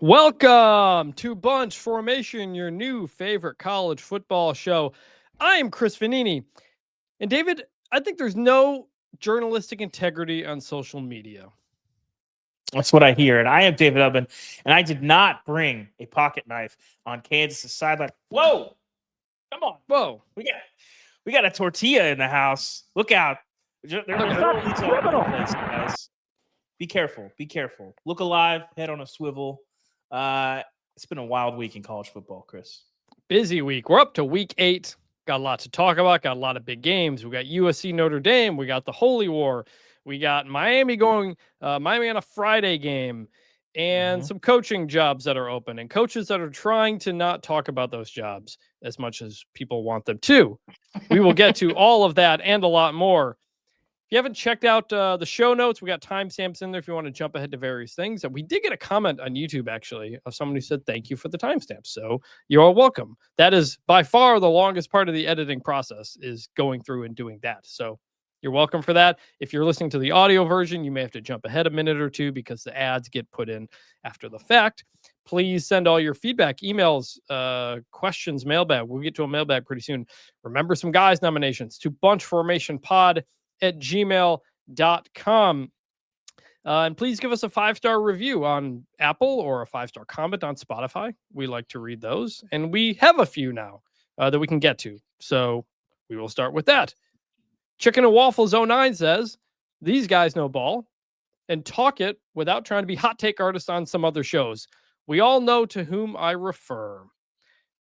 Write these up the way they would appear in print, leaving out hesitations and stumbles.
Welcome to Bunch Formation, your new favorite college football show. I am Chris Vannini. And David, I think there's no journalistic integrity on social media. That's what I hear. And I am David Ubben, and I did not bring a pocket knife on Kansas' sideline. Whoa! Come on. Whoa. We got a tortilla in the house. Look out. There's criminal. Guys. Be careful. Be careful. Look alive. Head on a swivel. It's been a wild week in college football, Chris. Busy week. We're up to week 8. Got a lot to talk about. Got a lot of big games. We got USC Notre Dame. We got the Holy War. We got Miami on a Friday game, and some coaching jobs that are open, and coaches that are trying to not talk about those jobs as much as people want them to. We will get to all of that and a lot more. If you haven't checked out the show notes, we got timestamps in there if you want to jump ahead to various things. And we did get a comment on YouTube, actually, of someone who said, thank you for the timestamps. So you're welcome. That is by far the longest part of the editing process, is going through and doing that. So you're welcome for that. If you're listening to the audio version, you may have to jump ahead a minute or two because the ads get put in after the fact. Please send all your feedback, emails, questions, mailbag. We'll get to a mailbag pretty soon. Remember some guys nominations to bunchformationpod@gmail.com. And please give us a 5-star review on Apple or a 5-star comment on Spotify. We like to read those. And we have a few now that we can get to. So we will start with that. Chicken and Waffles 09 says, these guys know ball and talk it without trying to be hot take artists on some other shows. We all know to whom I refer.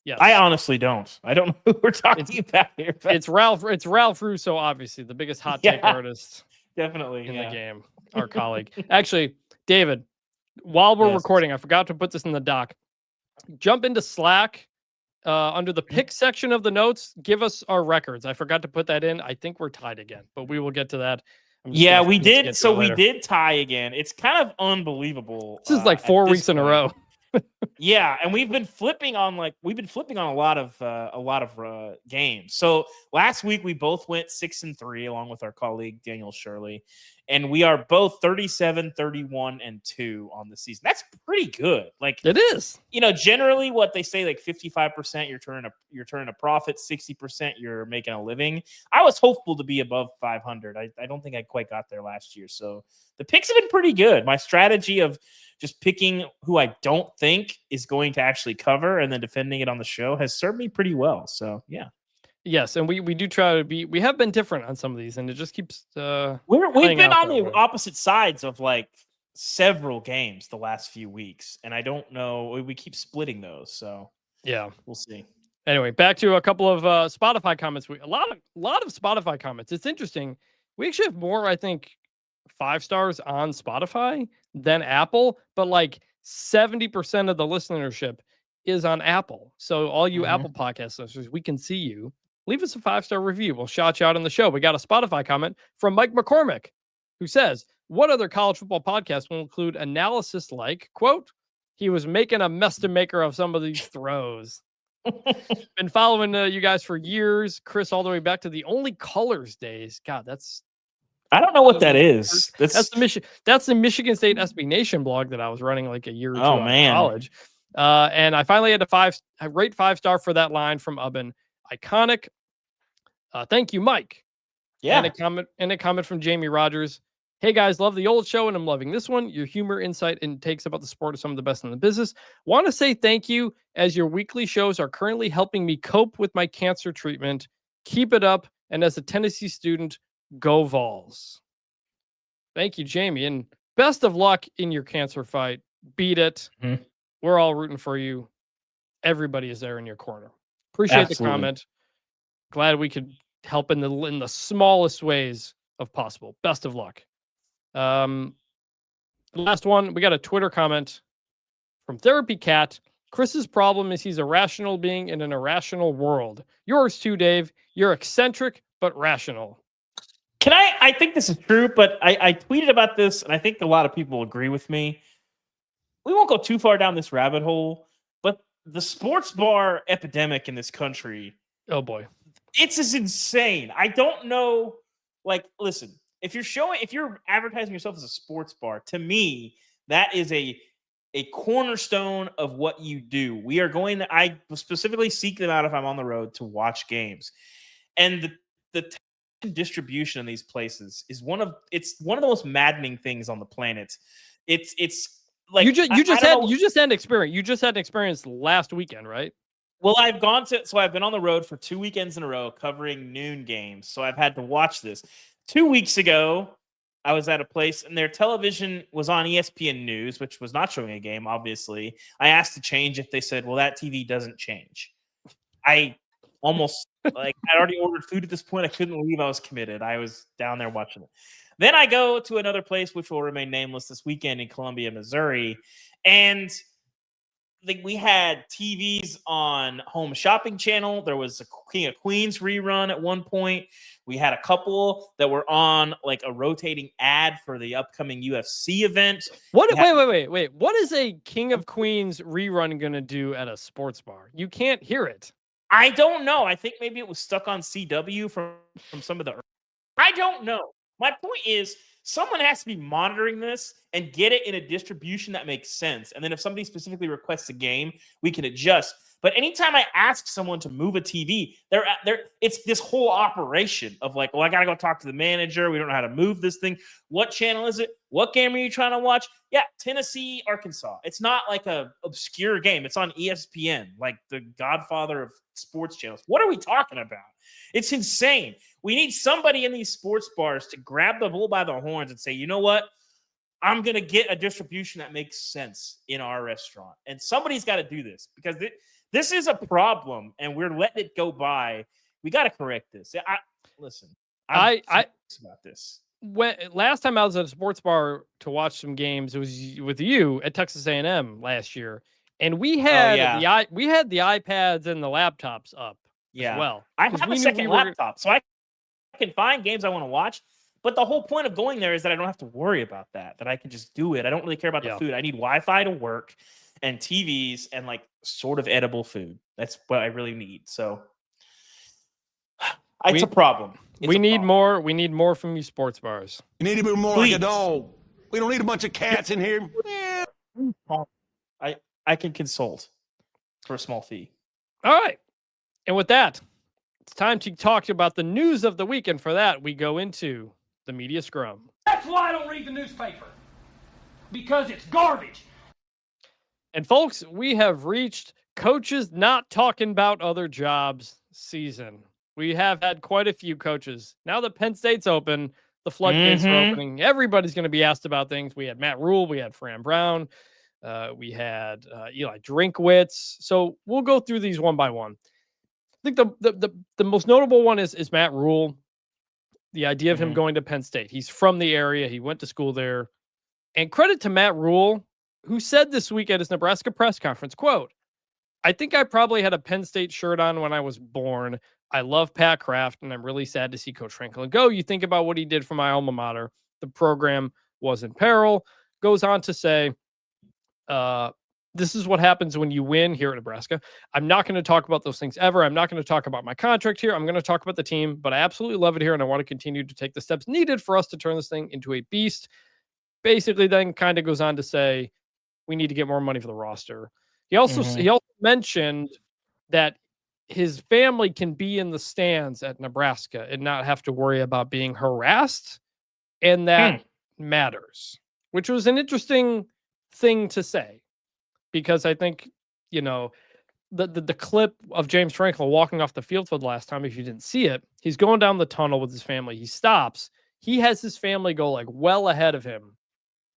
Yes. I honestly don't. I don't know who we're talking about here. It's Ralph Russo, obviously, the biggest hot take artist definitely in the game, our colleague. Actually, David, while we're recording, I forgot to put this in the doc. Jump into Slack. Under the pick section of the notes, give us our records. I forgot to put that in. I think we're tied again, but we will get to that. Yeah, we did. So we did tie again. It's kind of unbelievable. This is like 4 weeks in a row. Yeah, and we've been flipping on a lot of games. So last week we both went 6-3 along with our colleague Daniel Shirley, and we are both 37, 31, and 2 on the season. That's pretty good. Like, it is. Generally what they say, like 55% you're turning a profit, 60% you're making a living. I was hopeful to be above 500. I don't think I quite got there last year. So the picks have been pretty good. My strategy of just picking who I don't think is going to actually cover and then defending it on the show has served me pretty well. So, yeah. Yes, and we do try to be. We have been different on some of these, and it just keeps. We've been on the opposite sides of like several games the last few weeks, and I don't know. We keep splitting those, so yeah, we'll see. Anyway, back to a couple of Spotify comments. A lot of Spotify comments. It's interesting. We actually have more, I think, 5 stars on Spotify than Apple, but like 70% of the listenership is on Apple. So all you Apple podcast listeners, we can see you. Leave us a 5-star review. We'll shout you out on the show. We got a Spotify comment from Mike McCormick, who says, what other college football podcast will include analysis like, quote, he was making a mess to maker of some of these throws. Been following you guys for years, Chris, all the way back to the Only Colors days. God, I don't know what that is. That's the Michigan State SB Nation blog that I was running like a year or two out of college. And I finally had to rate 5-star for that line from Ubben. Iconic. Thank you, Mike. Yeah. And a comment from Jamie Rogers. Hey guys, love the old show and I'm loving this one. Your humor, insight, and takes about the sport are some of the best in the business. Want to say thank you, as your weekly shows are currently helping me cope with my cancer treatment. Keep it up. And as a Tennessee student, go Vols. Thank you, Jamie. And best of luck in your cancer fight. Beat it. Mm-hmm. We're all rooting for you. Everybody is there in your corner. Appreciate the comment. Glad we could help in the smallest ways of possible. Best of luck. Last one, we got a Twitter comment from Therapy Cat. Chris's problem is he's a rational being in an irrational world. Yours too, Dave. You're eccentric but rational. I think this is true, but I tweeted about this, and I think a lot of people agree with me. We won't go too far down this rabbit hole, but the sports bar epidemic in this country, oh boy, it's just insane. I don't know. Like, listen, if you're advertising yourself as a sports bar, to me, that is a a cornerstone of what you do. We are going to, I specifically seek them out if I'm on the road to watch games. And the distribution in these places is one of the most maddening things on the planet. It's like you just had an experience. You just had an experience last weekend, right? Well, I've been on the road for 2 weekends in a row covering noon games. So I've had to watch this. 2 weeks ago, I was at a place and their television was on ESPN News, which was not showing a game, obviously. I asked to change it. They said, well, that TV doesn't change. I almost, I'd already ordered food at this point. I couldn't leave. I was committed. I was down there watching it. Then I go to another place, which will remain nameless, this weekend in Columbia, Missouri. And we had TVs on Home Shopping Channel. There was a King of Queens rerun at one point. We had a couple that were on like a rotating ad for the upcoming UFC event. Wait. What is a King of Queens rerun going to do at a sports bar? You can't hear it. I don't know. I think maybe it was stuck on CW from some of the... I don't know. My point is, someone has to be monitoring this and get it in a distribution that makes sense. And then if somebody specifically requests a game, we can adjust. But anytime I ask someone to move a TV, it's this whole operation of like, well, I got to go talk to the manager. We don't know how to move this thing. What channel is it? What game are you trying to watch? Yeah, Tennessee, Arkansas. It's not like a obscure game. It's on ESPN, like the godfather of sports channels. What are we talking about? It's insane. We need somebody in these sports bars to grab the bull by the horns and say, you know what? I'm going to get a distribution that makes sense in our restaurant. And somebody's got to do this because this is a problem and we're letting it go by. We got to correct this. Listen, I'm about this. Last time I was at a sports bar to watch some games, it was with you at Texas A&M last year. And we had the iPads and the laptops up as well. I have a second laptop, so I can find games I want to watch. But the whole point of going there is that I don't have to worry about that I can just do it. I don't really care about the food. I need Wi-Fi to work and TVs and like sort of edible food. That's what I really need. So it's a problem. We need more from you sports bars. You need to be more like a dog. We don't need a bunch of cats in here. I can consult for a small fee. All right. And with that, it's time to talk about the news of the week. And for that, we go into the media scrum. That's why I don't read the newspaper. Because it's garbage. And folks, we have reached coaches not talking about other jobs season. We have had quite a few coaches. Now that Penn State's open, the floodgates are opening. Everybody's going to be asked about things. We had Matt Rhule. We had Fran Brown. We had Eli Drinkwitz. So we'll go through these one by one. I think the most notable one is Matt Rhule. The idea of him going to Penn State. He's from the area. He went to school there. And credit to Matt Rhule, who said this week at his Nebraska press conference, quote, I think I probably had a Penn State shirt on when I was born. I love Pat Kraft, and I'm really sad to see Coach Franklin go. You think about what he did for my alma mater. The program was in peril. Goes on to say, this is what happens when you win here at Nebraska. I'm not going to talk about those things ever. I'm not going to talk about my contract here. I'm going to talk about the team, but I absolutely love it here, and I want to continue to take the steps needed for us to turn this thing into a beast. Basically, then kind of goes on to say, we need to get more money for the roster. He also mentioned that his family can be in the stands at Nebraska and not have to worry about being harassed, and that matters, which was an interesting thing to say. Because I think, the clip of James Franklin walking off the field for the last time, if you didn't see it, he's going down the tunnel with his family. He stops. He has his family go like well ahead of him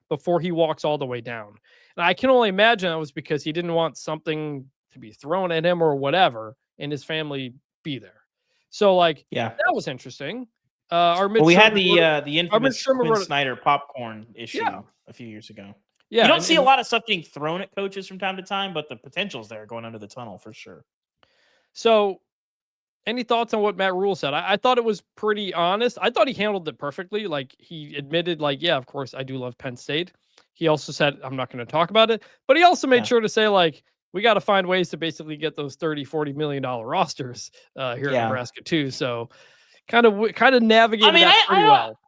before he walks all the way down. And I can only imagine that was because he didn't want something to be thrown at him or whatever, and his family be there. So that was interesting. We had the infamous Quinn Snyder popcorn issue a few years ago. Yeah, you don't see a lot of stuff being thrown at coaches from time to time, but the potential's there going under the tunnel for sure. So, any thoughts on what Matt Rhule said? I thought it was pretty honest. I thought he handled it perfectly. Like, he admitted, of course, I do love Penn State. He also said, I'm not going to talk about it. But he also made sure to say, we got to find ways to basically get those $30-40 million rosters here in Nebraska, too. So, kind of navigated that pretty well.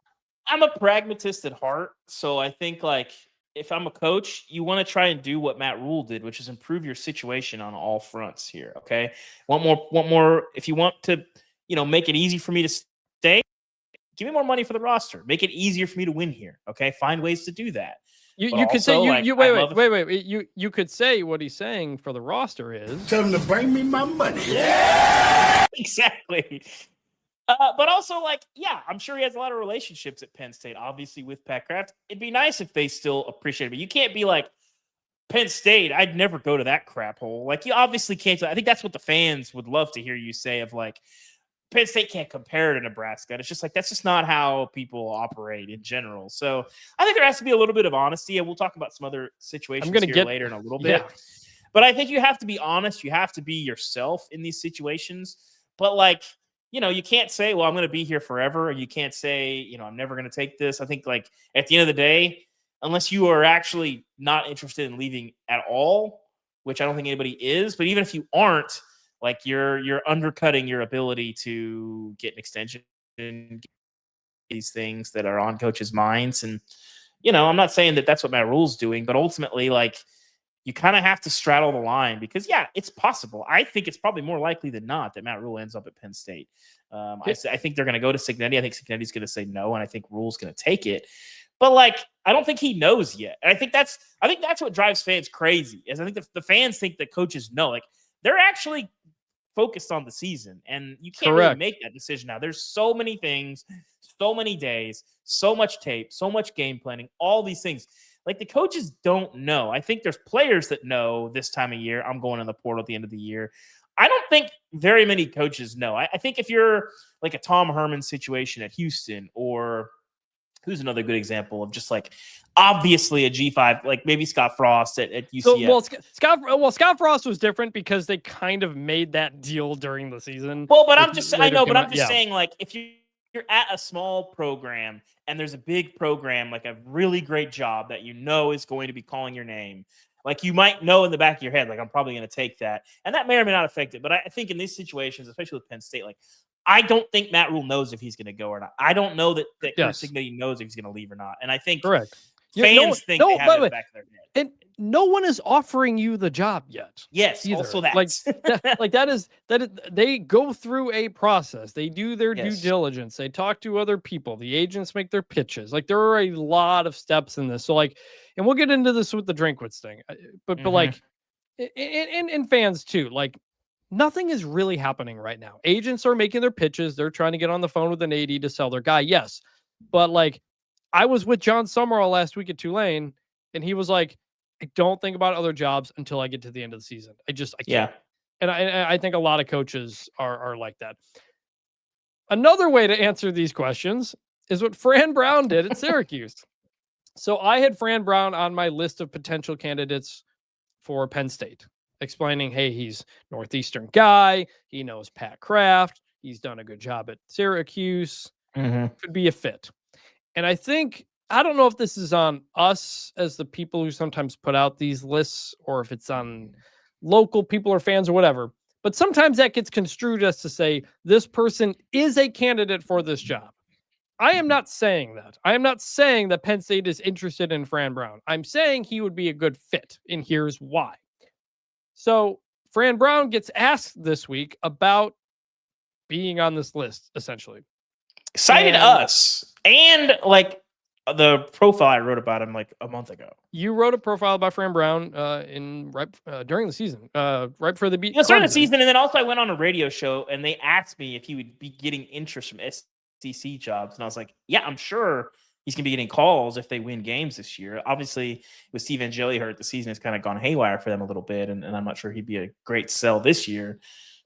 I'm a pragmatist at heart, so I think, if I'm a coach, you want to try and do what Matt Rhule did, which is improve your situation on all fronts here. Okay. Want more. If you want to, make it easy for me to stay, give me more money for the roster. Make it easier for me to win here. Okay. Find ways to do that. You could say wait. You could say what he's saying for the roster is Tell him to bring me my money. Exactly. But also, I'm sure he has a lot of relationships at Penn State, obviously, with Pat Kraft. It'd be nice if they still appreciate it. But you can't be like, Penn State, I'd never go to that crap hole. Like, you obviously can't. I think that's what the fans would love to hear you say of, like, Penn State can't compare to Nebraska. And it's just like, that's just not how people operate in general. So I think there has to be a little bit of honesty. And we'll talk about some other situations later in a little bit. Yeah. But I think you have to be honest. You have to be yourself in these situations. But, you can't say, well, I'm going to be here forever. Or you can't say, I'm never going to take this. I think, at the end of the day, unless you are actually not interested in leaving at all, which I don't think anybody is, but even if you aren't, you're undercutting your ability to get an extension, these things that are on coaches' minds. And, I'm not saying that that's what Matt Rhule's doing, but ultimately, you kind of have to straddle the line because, it's possible. I think it's probably more likely than not that Matt Rhule ends up at Penn State. I think they're going to go to Cignetti. I think Cignetti's going to say no, and I think Rhule's going to take it. But I don't think he knows yet. And I think that's what drives fans crazy. Is I think the fans think that coaches know. They're actually focused on the season, and you can't really make that decision now. There's so many things, so many days, so much tape, so much game planning, all these things. The coaches don't know. I think there's players that know this time of year, I'm going in the portal at the end of the year. I don't think very many coaches know. I think if you're like a Tom Herman situation at Houston, or who's another good example of just obviously a G5, maybe Scott Frost at UCF. Scott Frost was different because they kind of made that deal during the season. Well, but I'm just saying, if you're at a small program and there's a big program, a really great job that is going to be calling your name, you might know in the back of your head, I'm probably going to take that. And that may or may not affect it. But I think in these situations, especially with Penn State, I don't think Matt Rhule knows if he's going to go or not. I don't know that Chris Cignetti knows if he's going to leave or not. And I think fans think they have it in the back of their head. And no one is offering you the job yet. Yes, either. Also that. They go through a process. They do their due diligence. They talk to other people. The agents make their pitches. There are a lot of steps in this. So and we'll get into this with the Drinkwitz thing. But and fans too. Nothing is really happening right now. Agents are making their pitches. They're trying to get on the phone with an AD to sell their guy. Yes. But I was with John Summerall last week at Tulane, and he was like, I don't think about other jobs until I get to the end of the season. I can't. Yeah. And I think a lot of coaches are like that. Another way to answer these questions is what Fran Brown did at Syracuse. So I had Fran Brown on my list of potential candidates for Penn State, explaining, hey, he's Northeastern guy. He knows Pat Kraft. He's done a good job at Syracuse. Could be a fit. And I don't know if this is on us as the people who sometimes put out these lists, or if it's on local people or fans or whatever. But sometimes that gets construed as to say this person is a candidate for this job. I am not saying that. I am not saying that Penn State is interested in Fran Brown. I'm saying he would be a good fit, and here's why. So Fran Brown gets asked this week about being on this list, essentially. Cited us and the profile I wrote about him a month ago. You wrote a profile about Fran Brown during the season, right for the beat. During the season, and then also I went on a radio show and they asked me if he would be getting interest from SEC jobs, and I was like, yeah, I'm sure he's going to be getting calls if they win games this year. Obviously, with Steve Angeli hurt, the season has kind of gone haywire for them a little bit, and I'm not sure he'd be a great sell this year.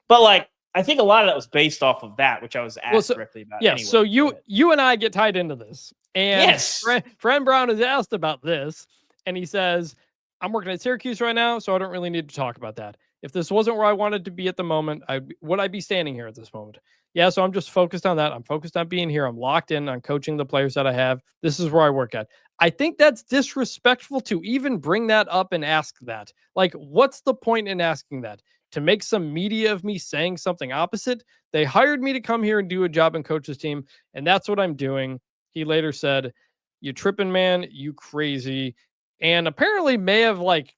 But I think a lot of that was based off of that, which I was asked directly about. Yeah, anyway, so you and I get tied into this. And Fran Brown is asked about this, and he says, I'm working at Syracuse right now, so I don't really need to talk about that. If this wasn't where I wanted to be at the moment, would I be standing here at this moment? Yeah, so I'm just focused on that. I'm focused on being here. I'm locked in on coaching the players that I have. This is where I work at. I think that's disrespectful to even bring that up and ask that. What's the point in asking that? To make some media of me saying something opposite? They hired me to come here and do a job and coach this team, and that's what I'm doing. He later said, you tripping, man, you crazy. and apparently may have like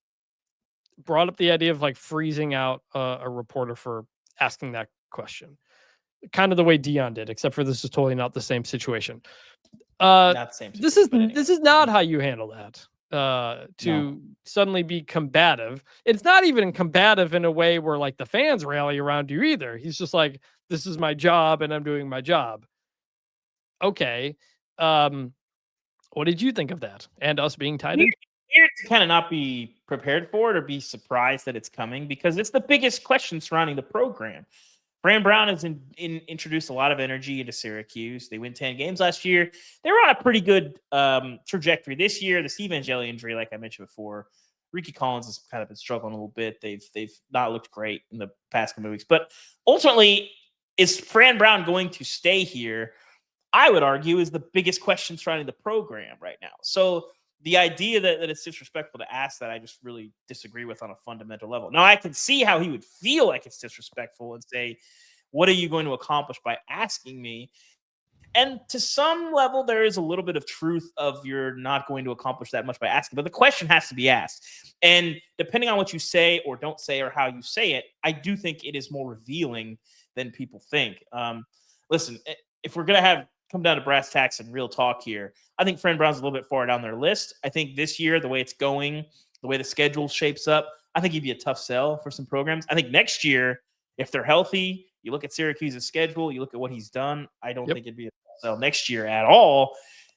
brought up the idea of like freezing out a reporter for asking that question, kind of the way Dion did, except for this is totally not the same situation. Not the same This situation, is but anyway. this is not how you handle that. To suddenly be combative. It's not even combative in a way where like the fans rally around you either. He's just like, this is my job and I'm doing my job. Okay. What did you think of that? And us being tied in? Weird to kind of not be prepared for it or be surprised that it's coming, because it's the biggest question surrounding the program. Fran Brown has introduced a lot of energy into Syracuse. They win 10 games last year. They were on a pretty good trajectory this year. The Steve Angeli injury, like I mentioned before, Ricky Collins has kind of been struggling a little bit. They've not looked great in the past couple of weeks. But ultimately, is Fran Brown going to stay here? I would argue is the biggest question surrounding the program right now. So the idea that it's disrespectful to ask that, I just really disagree with on a fundamental level. Now, I can see how he would feel like it's disrespectful and say, what are you going to accomplish by asking me? And to some level, there is a little bit of truth of you're not going to accomplish that much by asking, but the question has to be asked. And depending on what you say or don't say or how you say it, I do think it is more revealing than people think. Listen, if we're going to come down to brass tacks and real talk here, I think Fran Brown's a little bit far down their list. I think this year, the way it's going, the way the schedule shapes up, I think he'd be a tough sell for some programs. I think next year, if they're healthy, you look at Syracuse's schedule, you look at what he's done, I don't think it'd be a tough sell next year at all.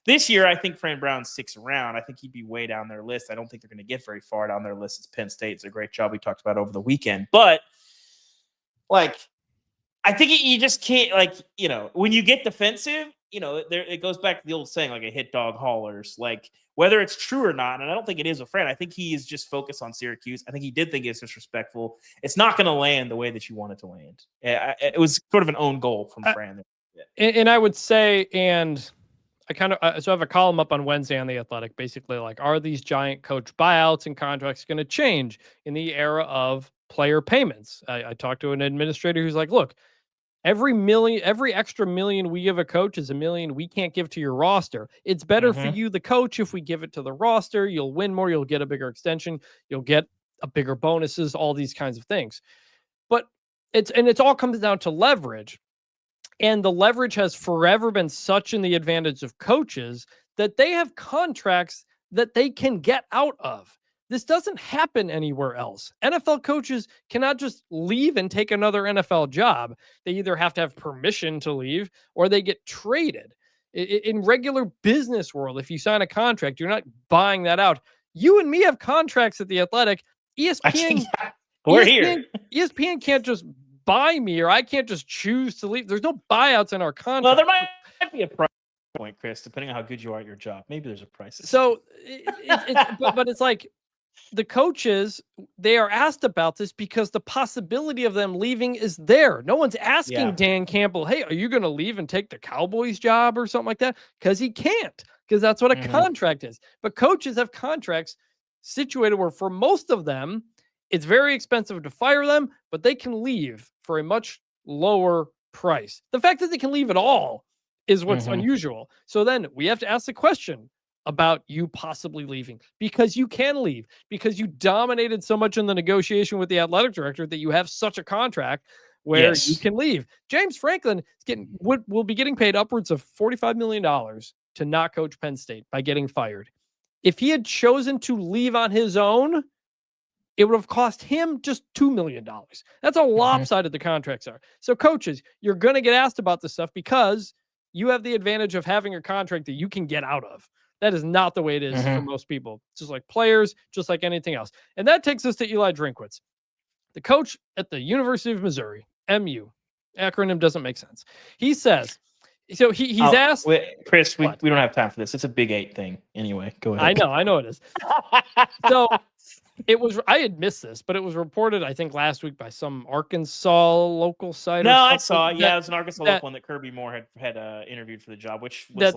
This year, I think Fran Brown sticks around. I think he'd be way down their list. I don't think they're going to get very far down their list. It's Penn State. It's a great job we talked about over the weekend. But, like, I think you just can't, like, you know, when you get defensive, you know, it goes back to the old saying, like a hit dog hollers, like whether it's true or not. And I don't think it is with Fran. I think he is just focused on Syracuse. I think he did think it's disrespectful. It's not going to land the way that you want it to land. It was sort of an own goal from Fran. And I would say, and I kind of, so I have a column up on Wednesday on The Athletic, basically like, are these giant coach buyouts and contracts going to change in the era of player payments? I talked to an administrator who's like, look, every extra million we give a coach is $1 million we can't give to your roster. It's better for you, the coach, if we give it to the roster. You'll win more. You'll get a bigger extension. You'll get a bigger bonuses, all these kinds of things. But it's all comes down to leverage. And the leverage has forever been such in the advantage of coaches that they have contracts that they can get out of. This doesn't happen anywhere else. NFL coaches cannot just leave and take another NFL job. They either have to have permission to leave or they get traded. In regular business world, if you sign a contract, you're not buying that out. You and me have contracts at The Athletic. ESPN, we're here. ESPN can't just buy me, or I can't just choose to leave. There's no buyouts in our contract. Well, there might be a price point, Chris, depending on how good you are at your job. Maybe there's a price. So, but it's like, the coaches, they are asked about this because the possibility of them leaving is there. No one's asking Dan Campbell, hey, are you going to leave and take the Cowboys job or something like that? Because he can't, because that's what a contract is. But coaches have contracts situated where for most of them, it's very expensive to fire them, but they can leave for a much lower price. The fact that they can leave at all is what's unusual. So then we have to ask the question about you possibly leaving, because you can leave, because you dominated so much in the negotiation with the athletic director that you have such a contract where you can leave. James Franklin will be getting paid upwards of $45 million to not coach Penn State by getting fired. If he had chosen to leave on his own, it would have cost him just $2 million. That's how lopsided the contracts are. So coaches, you're going to get asked about this stuff because you have the advantage of having a contract that you can get out of. That is not the way it is for most people. It's just like players, just like anything else. And that takes us to Eli Drinkwitz, the coach at the University of Missouri, MU. Acronym doesn't make sense. He says, so he's asked. Wait, Chris, we don't have time for this. It's a Big 8 thing. Anyway, go ahead. I know it is. So I had missed this, but it was reported, I think, last week by some Arkansas local site. No, I saw it. Yeah, it was an Arkansas local one that Kirby Moore had interviewed for the job, which was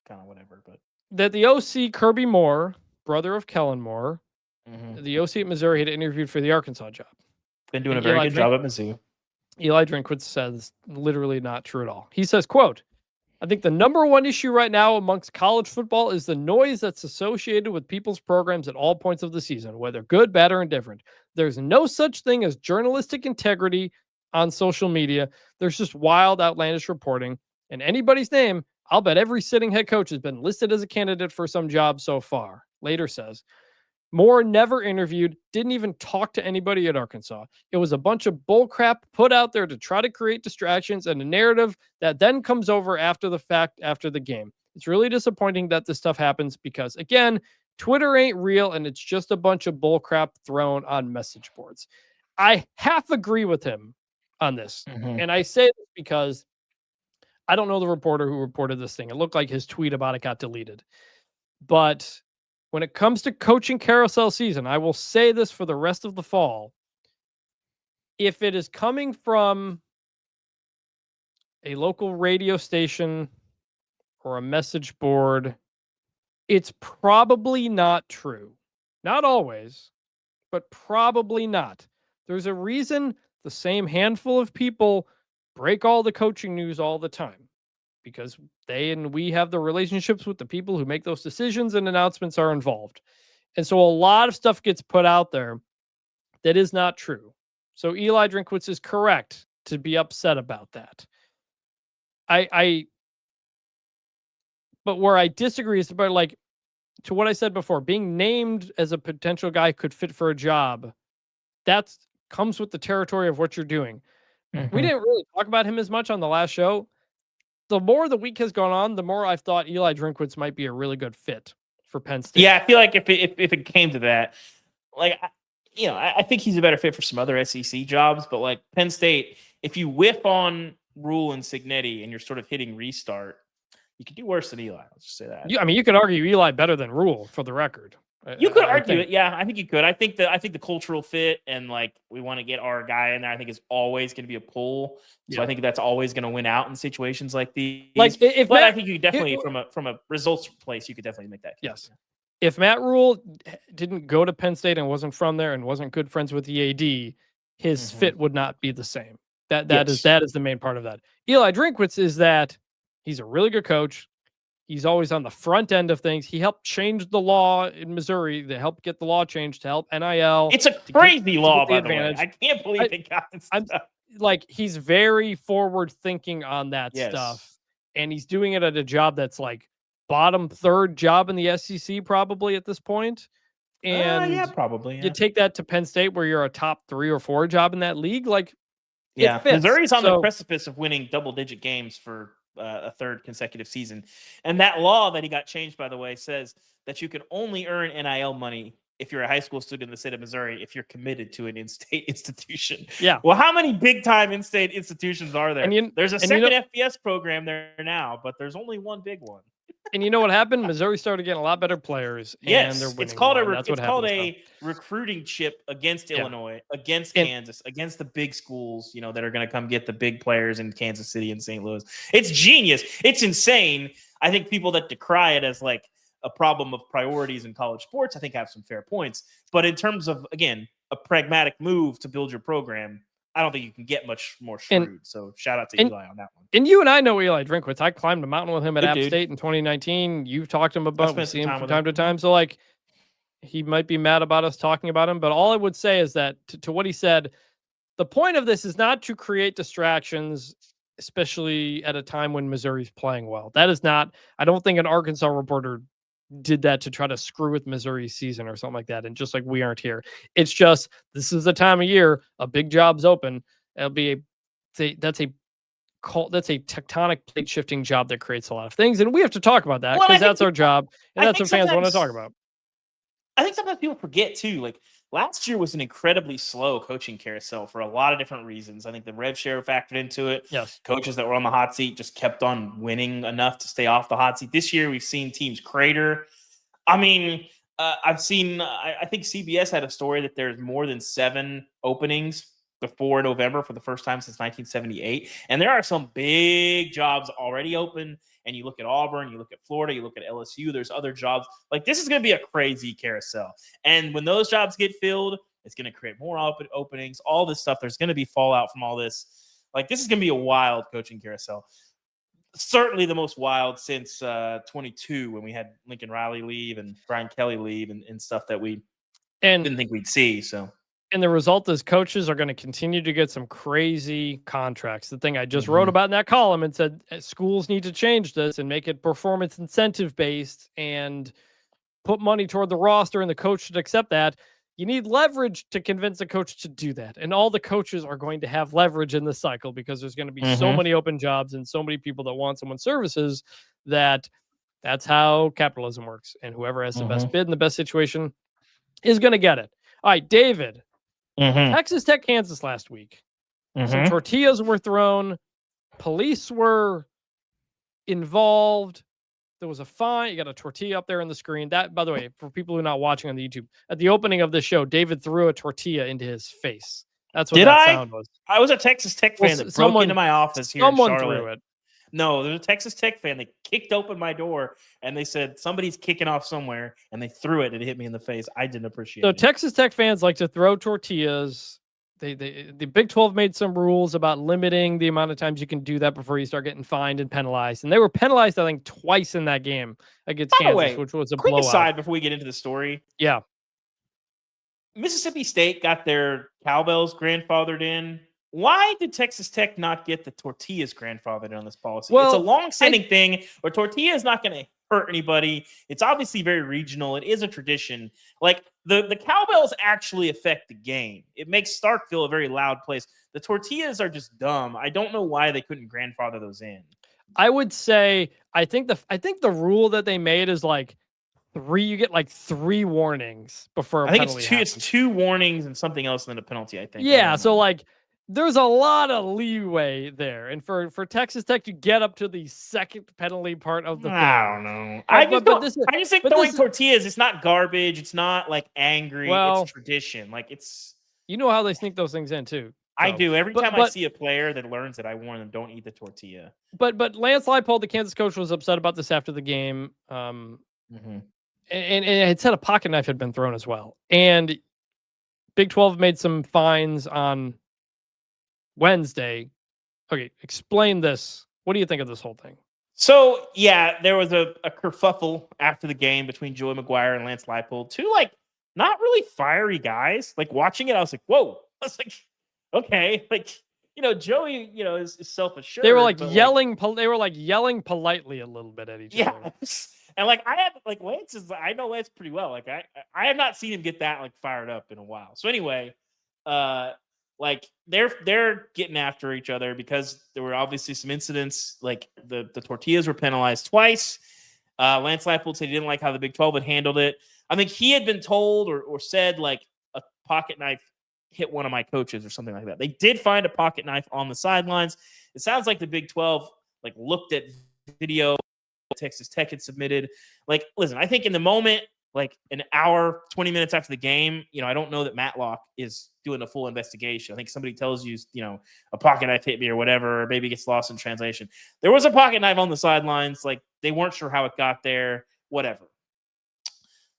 kind of whatever, but that the OC Kirby Moore, brother of Kellen Moore, the OC at Missouri, had interviewed for the Arkansas job. Been doing a very good job at Mizzou. Eli Drinkwitz says literally not true at all. He says, quote, I think the number one issue right now amongst college football is the noise that's associated with people's programs at all points of the season, whether good, bad, or indifferent. There's no such thing as journalistic integrity on social media. There's just wild, outlandish reporting. And anybody's name, I'll bet every sitting head coach has been listed as a candidate for some job so far. Later says, Moore never interviewed, didn't even talk to anybody at Arkansas. It was a bunch of bullcrap put out there to try to create distractions and a narrative that then comes over after the fact, after the game. It's really disappointing that this stuff happens because, again, Twitter ain't real and it's just a bunch of bullcrap thrown on message boards. I half agree with him on this. Mhm. And I say this because I don't know the reporter who reported this thing. It looked like his tweet about it got deleted. But when it comes to coaching carousel season, I will say this for the rest of the fall. If it is coming from a local radio station or a message board, it's probably not true. Not always, but probably not. There's a reason the same handful of people break all the coaching news all the time, because they and we have the relationships with the people who make those decisions and announcements are involved. And so a lot of stuff gets put out there that is not true. So Eli Drinkwitz is correct to be upset about that. But where I disagree is about, like, to what I said before, being named as a potential guy could fit for a job. That comes with the territory of what you're doing. We didn't really talk about him as much on the last show. The more the week has gone on, the more I've thought Eli Drinkwitz might be a really good fit for Penn State. Yeah, I feel like if it came to that, like, I think he's a better fit for some other SEC jobs, but like Penn State, if you whiff on Rhule and Signetti and you're sort of hitting restart, you could do worse than Eli. Let's just say that. You could argue Eli better than Rhule, for the record. You could argue it. Yeah, I think you could. I think the cultural fit and like we want to get our guy in there, I think is always going to be a pull. So I think that's always going to win out in situations like these. Like if but Matt, I think you could definitely from a results place, you could definitely make that case. Yes. If Matt Rhule didn't go to Penn State and wasn't from there and wasn't good friends with the AD, his fit would not be the same. That is the main part of that. Eli Drinkwitz is that he's a really good coach. He's always on the front end of things. He helped change the law in Missouri. They helped get the law changed to help NIL. It's a crazy law, by the way. advantage. I can't believe they got this stuff. Like, he's very forward thinking on that stuff. And he's doing it at a job that's like bottom third job in the SEC probably at this point. And yeah, probably. Yeah. You take that to Penn State where you're a top 3 or 4 job in that league. Like, yeah, it fits. Missouri's on the precipice of winning double-digit games for a third consecutive season. And that law that he got changed, by the way, says that you can only earn NIL money if you're a high school student in the state of Missouri, if you're committed to an in-state institution. Yeah. Well, how many big-time in-state institutions are there? And there's a second FBS program there now, but there's only one big one. And you know what happened? Missouri started getting a lot better players. Yes, and they're winning. It's called a recruiting chip against Illinois, against Kansas, against the big schools, that are going to come get the big players in Kansas City and St. Louis. It's genius. It's insane. I think people that decry it as like a problem of priorities in college sports, I think have some fair points. But in terms of, again, a pragmatic move to build your program, I don't think you can get much more shrewd. So shout out to Eli on that one. And you and I know Eli Drinkwitz. I climbed a mountain with him at Good App dude. State in 2019. You've talked to him about. We see him from time to him. time. So like, he might be mad about us talking about him. But all I would say is that to what he said, the point of this is not to create distractions, especially at a time when Missouri's playing well. That is not. I don't think an Arkansas reporter did that to try to screw with Missouri's season or something like that. And just like we aren't here, it's just this is the time of year a big job's open. It'll be that's a tectonic plate shifting job that creates a lot of things, and we have to talk about that because that's our job, and that's what fans want to talk about. I think sometimes people forget too. Like last year was an incredibly slow coaching carousel for a lot of different reasons. I think the rev share factored into it. Yes, coaches that were on the hot seat just kept on winning enough to stay off the hot seat. This year, we've seen teams crater. I mean, I've seen. I think CBS had a story that there's more than 7 openings before November for the first time since 1978. And there are some big jobs already open. And you look at Auburn, you look at Florida, you look at LSU, there's other jobs. Like, this is going to be a crazy carousel. And when those jobs get filled, it's going to create more openings, all this stuff. There's going to be fallout from all this. Like, this is going to be a wild coaching carousel. certainly the most wild since 22 when we had Lincoln Riley leave and Brian Kelly leave and stuff that we didn't think we'd see. So. And the result is coaches are going to continue to get some crazy contracts. The thing I just wrote about in that column and said schools need to change this and make it performance incentive based and put money toward the roster, and the coach should accept that. You need leverage to convince a coach to do that. And all the coaches are going to have leverage in this cycle because there's going to be so many open jobs and so many people that want someone's services that's how capitalism works. And whoever has the best bid in the best situation is going to get it. All right, David. Texas Tech, Kansas last week. Some tortillas were thrown. Police were involved. There was a fine. You got a tortilla up there on the screen. That, by the way, for people who are not watching on the YouTube, at the opening of the show, David threw a tortilla into his face. That's what sound was. I was a Texas Tech fan that broke into my office here in Charlotte. Someone threw it. No, there's a Texas Tech fan. They kicked open my door and they said somebody's kicking off somewhere, and they threw it and it hit me in the face. I didn't appreciate it. So Texas Tech fans like to throw tortillas. The Big 12 made some rules about limiting the amount of times you can do that before you start getting fined and penalized. And they were penalized, I think, twice in that game against Kansas, which was a quick blowout. Aside before we get into the story. Yeah. Mississippi State got their cowbells grandfathered in. Why did Texas Tech not get the tortillas grandfathered in on this policy? Well, it's a long-standing thing where tortilla is not going to hurt anybody. It's obviously very regional. It is a tradition. Like the cowbells actually affect the game. It makes Starkville a very loud place. The tortillas are just dumb. I don't know why they couldn't grandfather those in. I would say I think the rule that they made is like you get like 3 warnings before a penalty happens. It's 2 warnings and something else and then a penalty, I think. Yeah, so like there's a lot of leeway there. And for Texas Tech to get up to the second penalty part of the I don't know. I just think throwing tortillas, it's not garbage. It's not like angry. It's tradition. Like it's... You know how they sneak those things in too. So. I do. Every time I see a player that learns it, I warn them, don't eat the tortilla. But Lance Leipold, the Kansas coach, was upset about this after the game. And it had said a pocket knife had been thrown as well. And Big 12 made some fines on Wednesday. Okay, explain this. What do you think of this whole thing? So, yeah, there was a kerfuffle after the game between Joey McGuire and Lance Leipold. 2, like, not really fiery guys. Like, watching it, I was like, whoa. I was like, okay. Like, Joey, is self-assured. They were like yelling. They were like yelling politely a little bit at each other. Yeah. And like, I know Lance pretty well. Like, I have not seen him get that like fired up in a while. So anyway, like they're getting after each other because there were obviously some incidents. Like the tortillas were penalized twice. Lance Leipold said he didn't like how the Big 12 had handled it. I think he had been told or said like a pocket knife hit one of my coaches or something like that. They did find a pocket knife on the sidelines. It sounds like the Big 12 like looked at video Texas Tech had submitted. Like, listen, I think in the moment, like an hour, 20 minutes after the game, I don't know that Matlock is doing a full investigation. I think somebody tells you, a pocket knife hit me or whatever, or maybe gets lost in translation. There was a pocket knife on the sidelines. Like they weren't sure how it got there, whatever.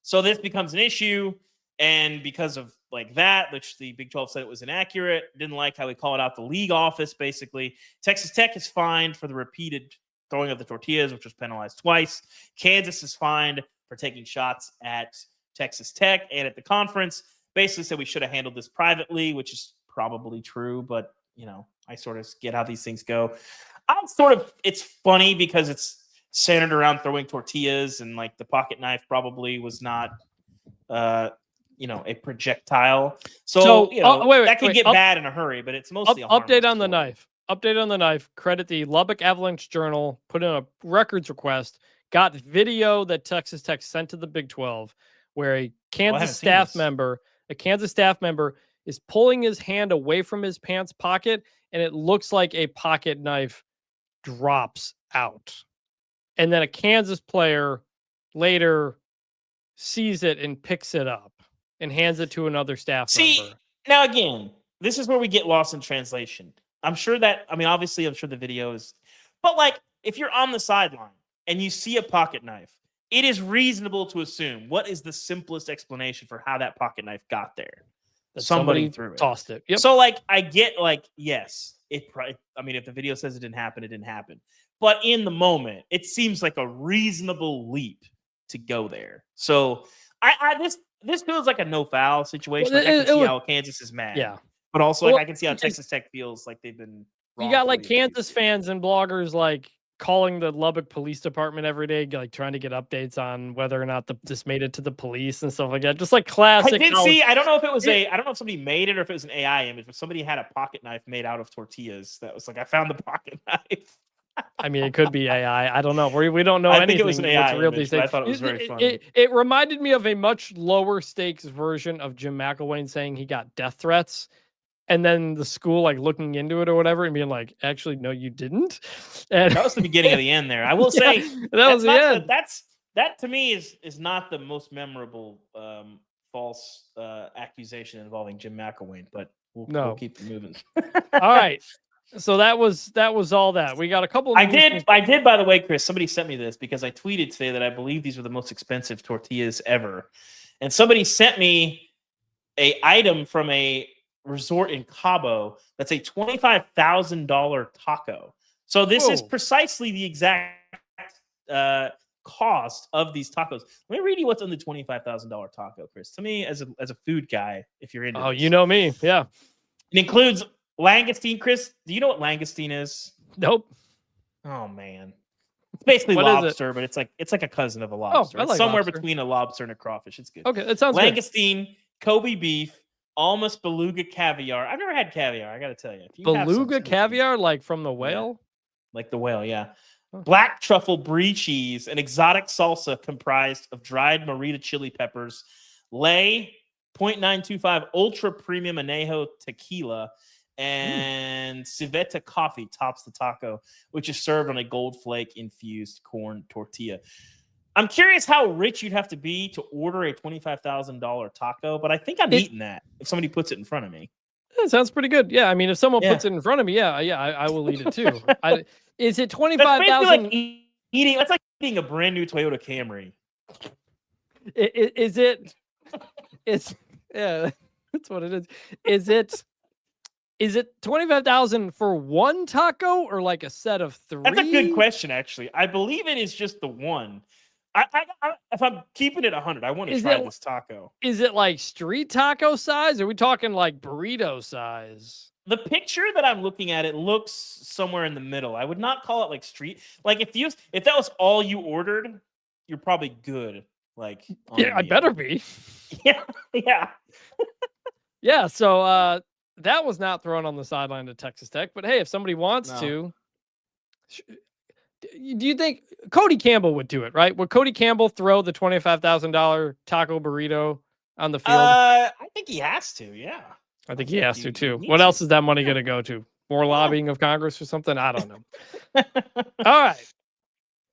So this becomes an issue. And because of like that, which the Big 12 said it was inaccurate, didn't like how they called out the league office, basically. Texas Tech is fined for the repeated throwing of the tortillas, which was penalized twice. Kansas is fined for taking shots at Texas Tech and at the conference. Basically said we should have handled this privately, which is probably true, but, I sort of get how these things go. It's funny because it's centered around throwing tortillas and like the pocket knife probably was not, a projectile. So that could get bad in a hurry, but it's mostly a update on the knife. Update on the knife. Credit the Lubbock Avalanche Journal. Put in a records request. Got video that Texas Tech sent to the Big 12, where a Kansas staff member is pulling his hand away from his pants pocket, and it looks like a pocket knife drops out. And then a Kansas player later sees it and picks it up and hands it to another staff member. Now again, this is where we get lost in translation. I'm sure the video is, but like if you're on the sideline and you see a pocket knife, it is reasonable to assume what is the simplest explanation for how that pocket knife got there. That somebody threw it, tossed it. Yep. So like I get like, yes, if the video says it didn't happen, it didn't happen. but in the moment, it seems like a reasonable leap to go there. So this feels like a no foul situation. Well, Like I can see was, how Kansas is mad. yeah, But also, well, like I can see how Texas Tech feels like they've been. You got like wrongfully Kansas accused. fans and bloggers like calling the Lubbock Police Department every day, like trying to get updates on whether or not this made it to the police and stuff like that. Just like classic. I did see. I don't know if it was I don't know if somebody made it or if it was an AI image, but somebody had a pocket knife made out of tortillas. That was like, I found the pocket knife. I mean, it could be AI. I don't know. We don't know I anything. think it was an AI real image, but I thought it was very funny. It reminded me of a much lower stakes version of Jim McElwain saying he got death threats. And then the school like looking into it or whatever and being like, actually, no, you didn't. And that was the beginning of the end there. I will say that was the end. That to me is not the most memorable false accusation involving Jim McElwain, but we'll keep it moving. All right. So that was all that. We got a couple of I did, by the way, Chris, somebody sent me this because I tweeted today that I believe these were the most expensive tortillas ever. And somebody sent me a item from a resort in Cabo that's a $25,000 taco. So this is precisely the exact cost of these tacos. Let me read you what's on the $25,000 taco, Chris. To me, as a food guy, if you're into this, you know me, yeah. It includes langoustine. Chris, do you know what langoustine is? Nope. Oh man, it's basically lobster, but it's like a cousin of a lobster. I like it's somewhere lobster. between a lobster and a crawfish. It's good. Okay, that sounds langoustine, good. Kobe beef, Almas beluga caviar. I've never had caviar. I got to tell you. Beluga caviar, like from the whale? Yeah. Like the whale, yeah. Black truffle brie cheese, an exotic salsa comprised of dried morita chili peppers, lay 0.925 ultra premium añejo tequila, and civeta coffee tops the taco, which is served on a gold flake infused corn tortilla. I'm curious how rich you'd have to be to order a $25,000 taco, but I think I'm eating that if somebody puts it in front of me. That sounds pretty good. Yeah, I mean, if someone puts it in front of me, I will eat it too. Is it 25,000? Like eating. That's like eating a brand new Toyota Camry. Is it? It's yeah. That's what it is. Is it 25,000 for one taco or like a set of 3? That's a good question, actually. I believe it is just the one. If I'm keeping it 100, I want to try this taco. Is it like street taco size? Or are we talking like burrito size? The picture that I'm looking at, it looks somewhere in the middle. I would not call it like street. Like if that was all you ordered, you're probably good. Like I better be. Yeah, yeah, yeah. So that was not thrown on the sideline to Texas Tech. But hey, if somebody wants to. Do you think Cody Campbell would do it, right? Would Cody Campbell throw the $25,000 taco burrito on the field? I think he has to, yeah. I think he has to, too. What else is that money going to go to? More lobbying of Congress or something? I don't know. All right.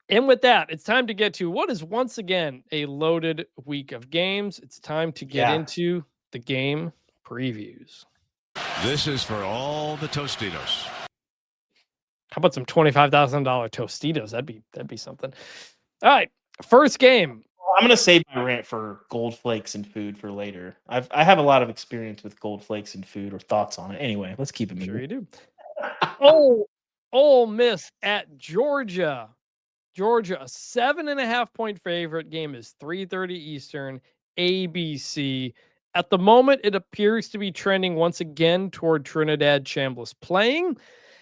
And with that, it's time to get to what is once again a loaded week of games. It's time to get into the game previews. This is for all the Tostitos. How about some $25,000 Tostitos? That'd be something. All right, first game. I'm gonna save my rant for gold flakes and food for later. I have a lot of experience with gold flakes and food or thoughts on it. Anyway, let's keep it moving. Sure you do. Ole Miss at Georgia. Georgia, a 7.5-point favorite. Game is 3:30 Eastern, ABC. At the moment, it appears to be trending once again toward Trinidad Chambliss playing.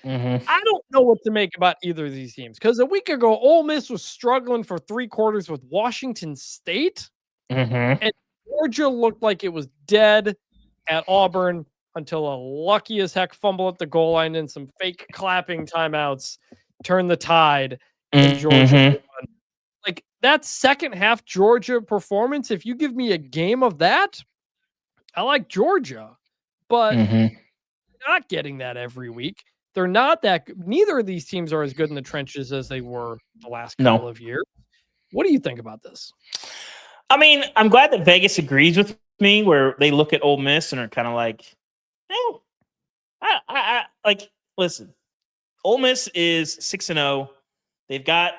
I don't know what to make about either of these teams because a week ago, Ole Miss was struggling for 3 quarters with Washington State, and Georgia looked like it was dead at Auburn until a lucky as heck fumble at the goal line and some fake clapping timeouts turned the tide. And Georgia won. Like that second half Georgia performance, if you give me a game of that, I like Georgia, but not getting that every week. They're not that good. Neither of these teams are as good in the trenches as they were the last couple of years. What do you think about this? I mean, I'm glad that Vegas agrees with me where they look at Ole Miss and are kind of like, oh, I like, listen, Ole Miss is 6-0. They've got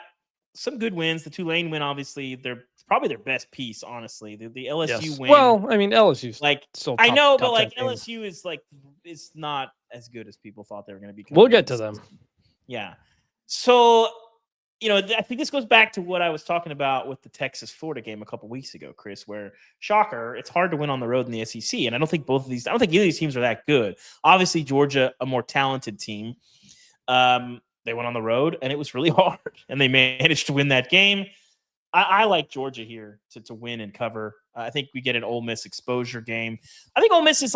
some good wins. The Tulane win, obviously, they're probably their best piece, honestly. The LSU win. Well, I mean, LSU's like still I know, but top like 10 LSU is like it's not as good as people thought they were going to be. We'll get to them. Yeah. So, I think this goes back to what I was talking about with the Texas-Florida game a couple weeks ago, Chris, where, shocker, it's hard to win on the road in the SEC. And I don't think either of these teams are that good. Obviously, Georgia, a more talented team. They went on the road, and it was really hard. And they managed to win that game. I like Georgia here to win and cover. I think we get an Ole Miss exposure game. I think Ole Miss is,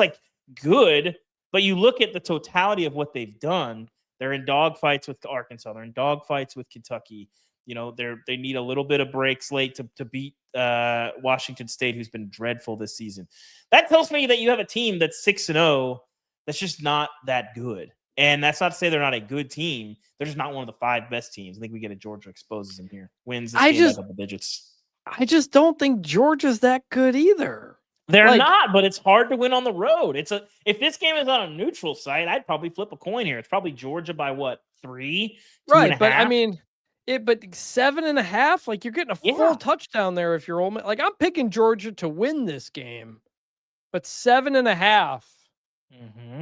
good, but you look at the totality of what they've done. They're in dogfights with Arkansas. They're in dogfights with Kentucky. They need a little bit of breaks late to beat Washington State, who's been dreadful this season. That tells me that you have a team that's 6-0 that's just not that good. And that's not to say they're not a good team. They're just not one of the 5 best teams. I think we get a Georgia exposes them here. Wins this game by double digits. I just don't think Georgia's that good either. They're not, but it's hard to win on the road. If this game is on a neutral site, I'd probably flip a coin here. It's probably Georgia by 3? Right, but I mean, but 7.5, you're getting a full touchdown there if you're Ole Miss. I'm picking Georgia to win this game, but 7.5.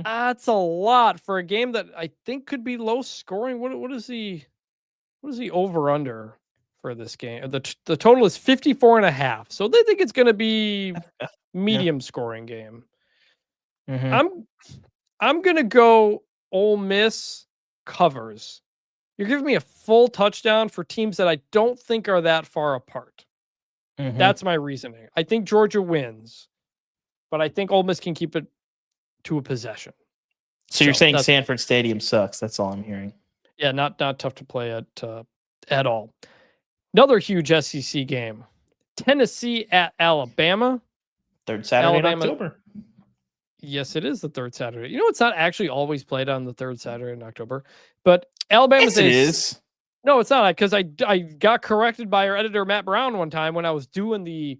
That's a lot for a game that I think could be low scoring. What is the over under for this game? The total is 54.5. So they think it's going to be medium scoring game. I'm going to go Ole Miss covers. You're giving me a full touchdown for teams that I don't think are that far apart. That's my reasoning. I think Georgia wins, but I think Ole Miss can keep it to a possession. So you're saying Sanford Stadium sucks. That's all I'm hearing. Yeah, not tough to play at all. Another huge SEC game. Tennessee at Alabama. Third Saturday in October. Yes, it is the third Saturday. It's not actually always played on the third Saturday in October, but Alabama is. No, it's not, because I got corrected by our editor Matt Brown one time when I was doing the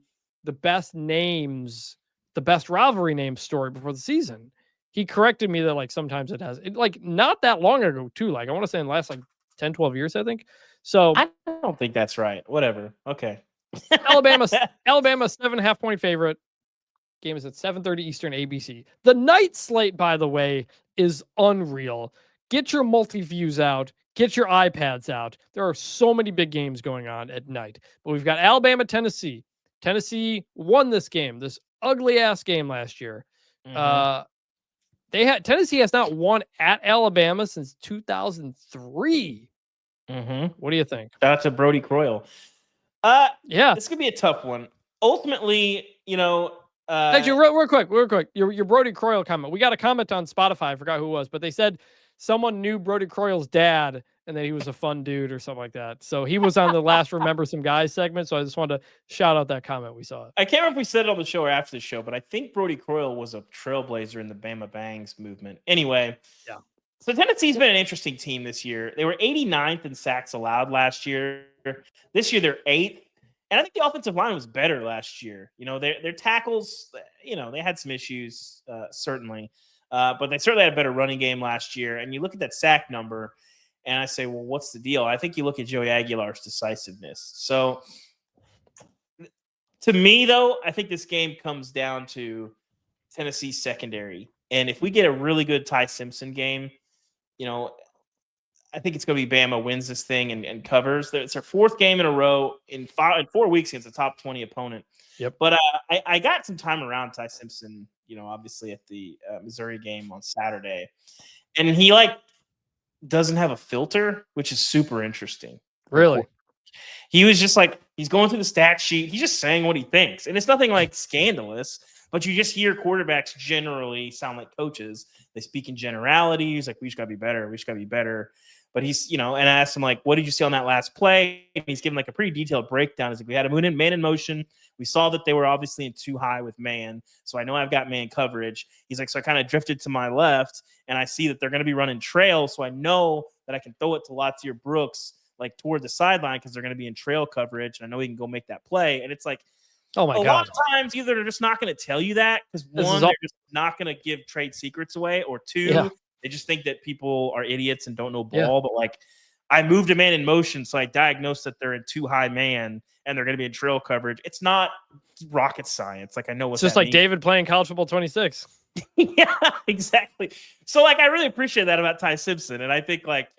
best names, the best rivalry names story before the season. He corrected me that sometimes it has not that long ago too. I want to say in the last 10, 12 years, I think. So I don't think that's right. Whatever. Okay. Alabama 7.5 point favorite. Game is at 7:30 Eastern ABC. The night slate, by the way, is unreal. Get your multi-views out. Get your iPads out. There are so many big games going on at night. But we've got Alabama, Tennessee. Tennessee won this game, this ugly-ass game last year. Tennessee has not won at Alabama since 2003. What do you think? That's a Brody Croyle. Yeah. This could be a tough one. Ultimately, actually, real quick. Your Brody Croyle comment. We got a comment on Spotify. I forgot who it was, but they said someone knew Brody Croyle's dad and that he was a fun dude or something like that. So he was on the last Remember Some Guys segment. So I just wanted to shout out that comment we saw. I can't remember if we said it on the show or after the show, but I think Brody Croyle was a trailblazer in the Bama Bangs movement. Anyway, yeah. So Tennessee's been an interesting team this year. They were 89th in sacks allowed last year. This year they're 8th. And I think the offensive line was better last year. Their tackles, they had some issues, certainly. But they certainly had a better running game last year. And you look at that sack number, and I say, well, what's the deal? I think you look at Joey Aguilar's decisiveness. So, to me, though, I think this game comes down to Tennessee's secondary. And if we get a really good Ty Simpson game, I think it's going to be Bama wins this thing and covers. It's their 4th game in a row in 4 weeks against a top 20 opponent. Yep. But I got some time around Ty Simpson, obviously at the Missouri game on Saturday. And he doesn't have a filter, which is super interesting. Really? He was just he's going through the stat sheet. He's just saying what he thinks. And it's nothing scandalous, but you just hear quarterbacks generally sound like coaches. They speak in generalities, we just got to be better. We just got to be better. But he's, and I asked him, what did you see on that last play? And he's given a pretty detailed breakdown. He's we had a man in motion. We saw that they were obviously in too high with man. So I know I've got man coverage. He's so I kind of drifted to my left, and I see that they're going to be running trail. So I know that I can throw it to Latier Brooks, toward the sideline, because they're going to be in trail coverage. And I know he can go make that play. And it's oh my God. A lot of times, either they're just not going to tell you that, because one, they're just not going to give trade secrets away, or two, they just think that people are idiots and don't know ball. But I moved a man in motion, so I diagnosed that they're in too high man and they're going to be in trail coverage. It's not rocket science. I know what it's just that means. David playing college football 26. Yeah, exactly. So like, I really appreciate that about Ty Simpson. And I think like,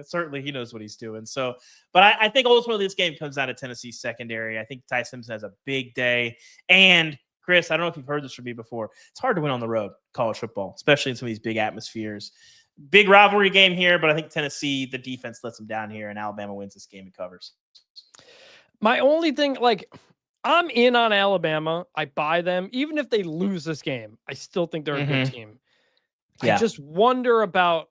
certainly he knows what he's doing. So, but I think ultimately this game comes down to Tennessee's secondary. I think Ty Simpson has a big day. And Chris, I don't know if you've heard this from me before. It's hard to win on the road, college football, especially in some of these big atmospheres. Big rivalry game here, but I think Tennessee, the defense lets them down here, and Alabama wins this game and covers. My only thing, like, I'm in on Alabama. I buy them. Even if they lose this game, I still think they're a good team. Yeah. I just wonder about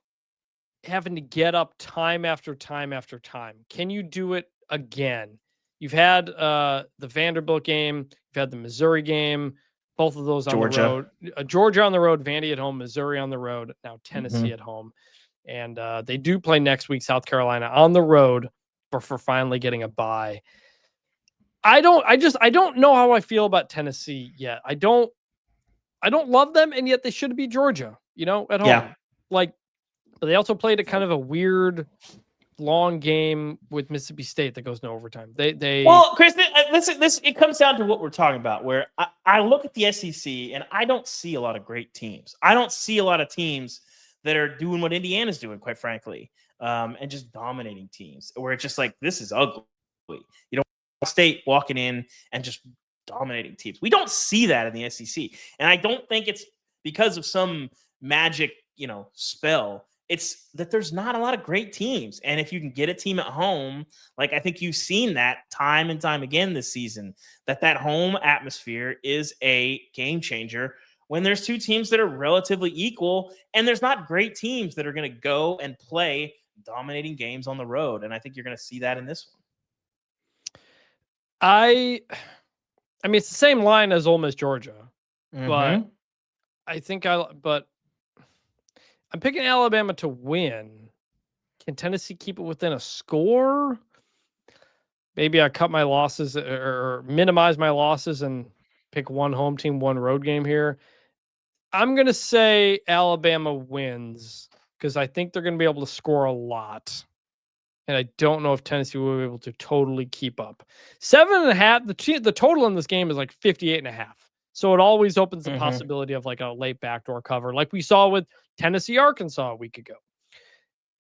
having to get up time after time after time. Can you do it again? You've had the Vanderbilt game. You've had the Missouri game. Both of those on the road. Georgia on the road, Vandy at home, Missouri on the road, now Tennessee at home. And they do play next week, South Carolina on the road for finally getting a bye. I don't know how I feel about Tennessee yet. I don't love them, and yet they should be Georgia, at home. Yeah. Like, but they also played a kind of a weird long game with Mississippi State that goes no overtime. Well, Chris, this it comes down to what we're talking about, where I look at the SEC and I don't see a lot of great teams. I don't see a lot of teams that are doing what Indiana's doing, quite frankly, and just dominating teams, where it's just like, this is ugly. State walking in and just dominating teams. We don't see that in the SEC. And I don't think it's because of some magic, spell. It's that there's not a lot of great teams. And if you can get a team at home, like I think you've seen that time and time again this season, that home atmosphere is a game changer when there's two teams that are relatively equal and there's not great teams that are going to go and play dominating games on the road. And I think you're going to see that in this one. I mean, it's the same line as Ole Miss, Georgia, but I think but I'm picking Alabama to win. Can Tennessee keep it within a score? Maybe I cut my losses or minimize my losses and pick one home team, one road game here. I'm going to say Alabama wins because I think they're going to be able to score a lot. And I don't know if Tennessee will be able to totally keep up. 7.5. The total in this game is like 58.5. So it always opens the possibility of like a late backdoor cover, like we saw with Tennessee, Arkansas a week ago.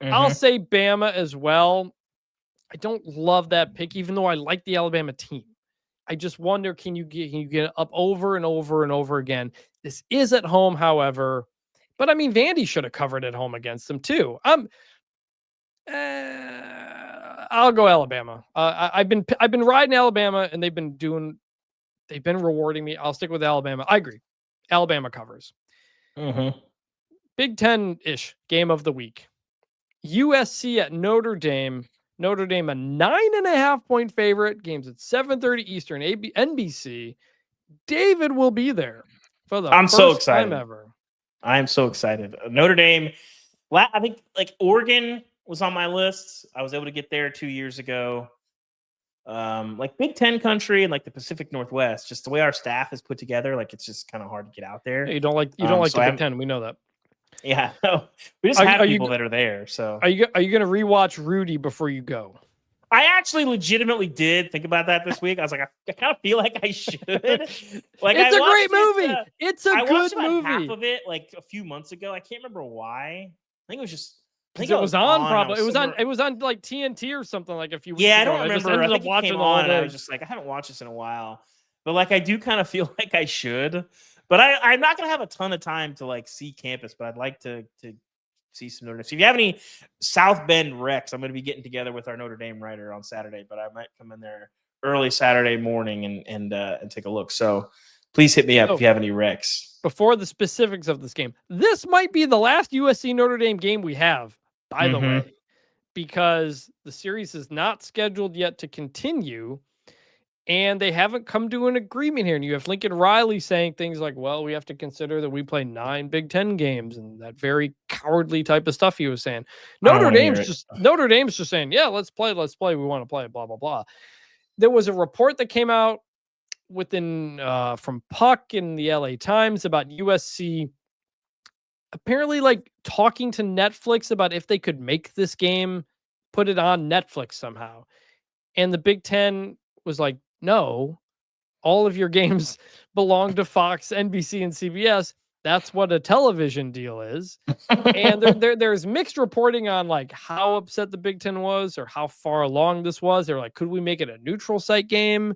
I'll say Bama as well. I don't love that pick, even though I like the Alabama team. I just wonder, can you get up over and over and over again? This is at home, however. But I mean, Vandy should have covered at home against them too. I'll go Alabama. I've been riding Alabama, and they've been rewarding me. I'll stick with Alabama. I agree. Alabama covers. Big Ten-ish game of the week. USC at Notre Dame. Notre Dame a 9.5-point favorite. Game's at 7:30 Eastern. NBC. David will be there for the first time ever. I'm so excited. Notre Dame. I think like Oregon was on my list. I was able to get there 2 years ago. Like Big Ten country and like the Pacific Northwest, just the way our staff is put together, like it's just kind of hard to get out there. Yeah, you don't like the Big Ten. We know that. Yeah, we just have people that are there. So are you going to rewatch Rudy before you go? I actually legitimately did think about that this week. I was like, I kind of feel like I should. Like, it's a great movie. It's a good movie. Half of it like a few months ago. I can't remember why. I think it was just. I think it was on probably. It was on like TNT or something like a few weeks ago. Yeah, I don't remember. I think watching came on, and I was just like, I haven't watched this in a while. But like, I do kind of feel like I should. But I'm not gonna have a ton of time to like see campus. But I'd like to see some Notre Dame. So if you have any South Bend Recs, I'm gonna be getting together with our Notre Dame writer on Saturday. But I might come in there early Saturday morning and take a look. So please hit me up if you have any Recs. Before the specifics of this game, this might be the last USC Notre Dame game we have, by the way, because the series is not scheduled yet to continue, and they haven't come to an agreement here. And you have Lincoln Riley saying things like, well, we have to consider that we play 9 Big Ten games, and that very cowardly type of stuff he was saying. Notre Dame's just saying, yeah, let's play. We want to play, blah, blah, blah. There was a report that came out from Puck in the LA Times about USC apparently like talking to Netflix about if they could make this game, put it on Netflix somehow. And the Big Ten was like, no, all of your games belong to Fox, NBC, and CBS. That's what a television deal is. And there's mixed reporting on like how upset the Big Ten was or how far along this was. They're like, could we make it a neutral site game?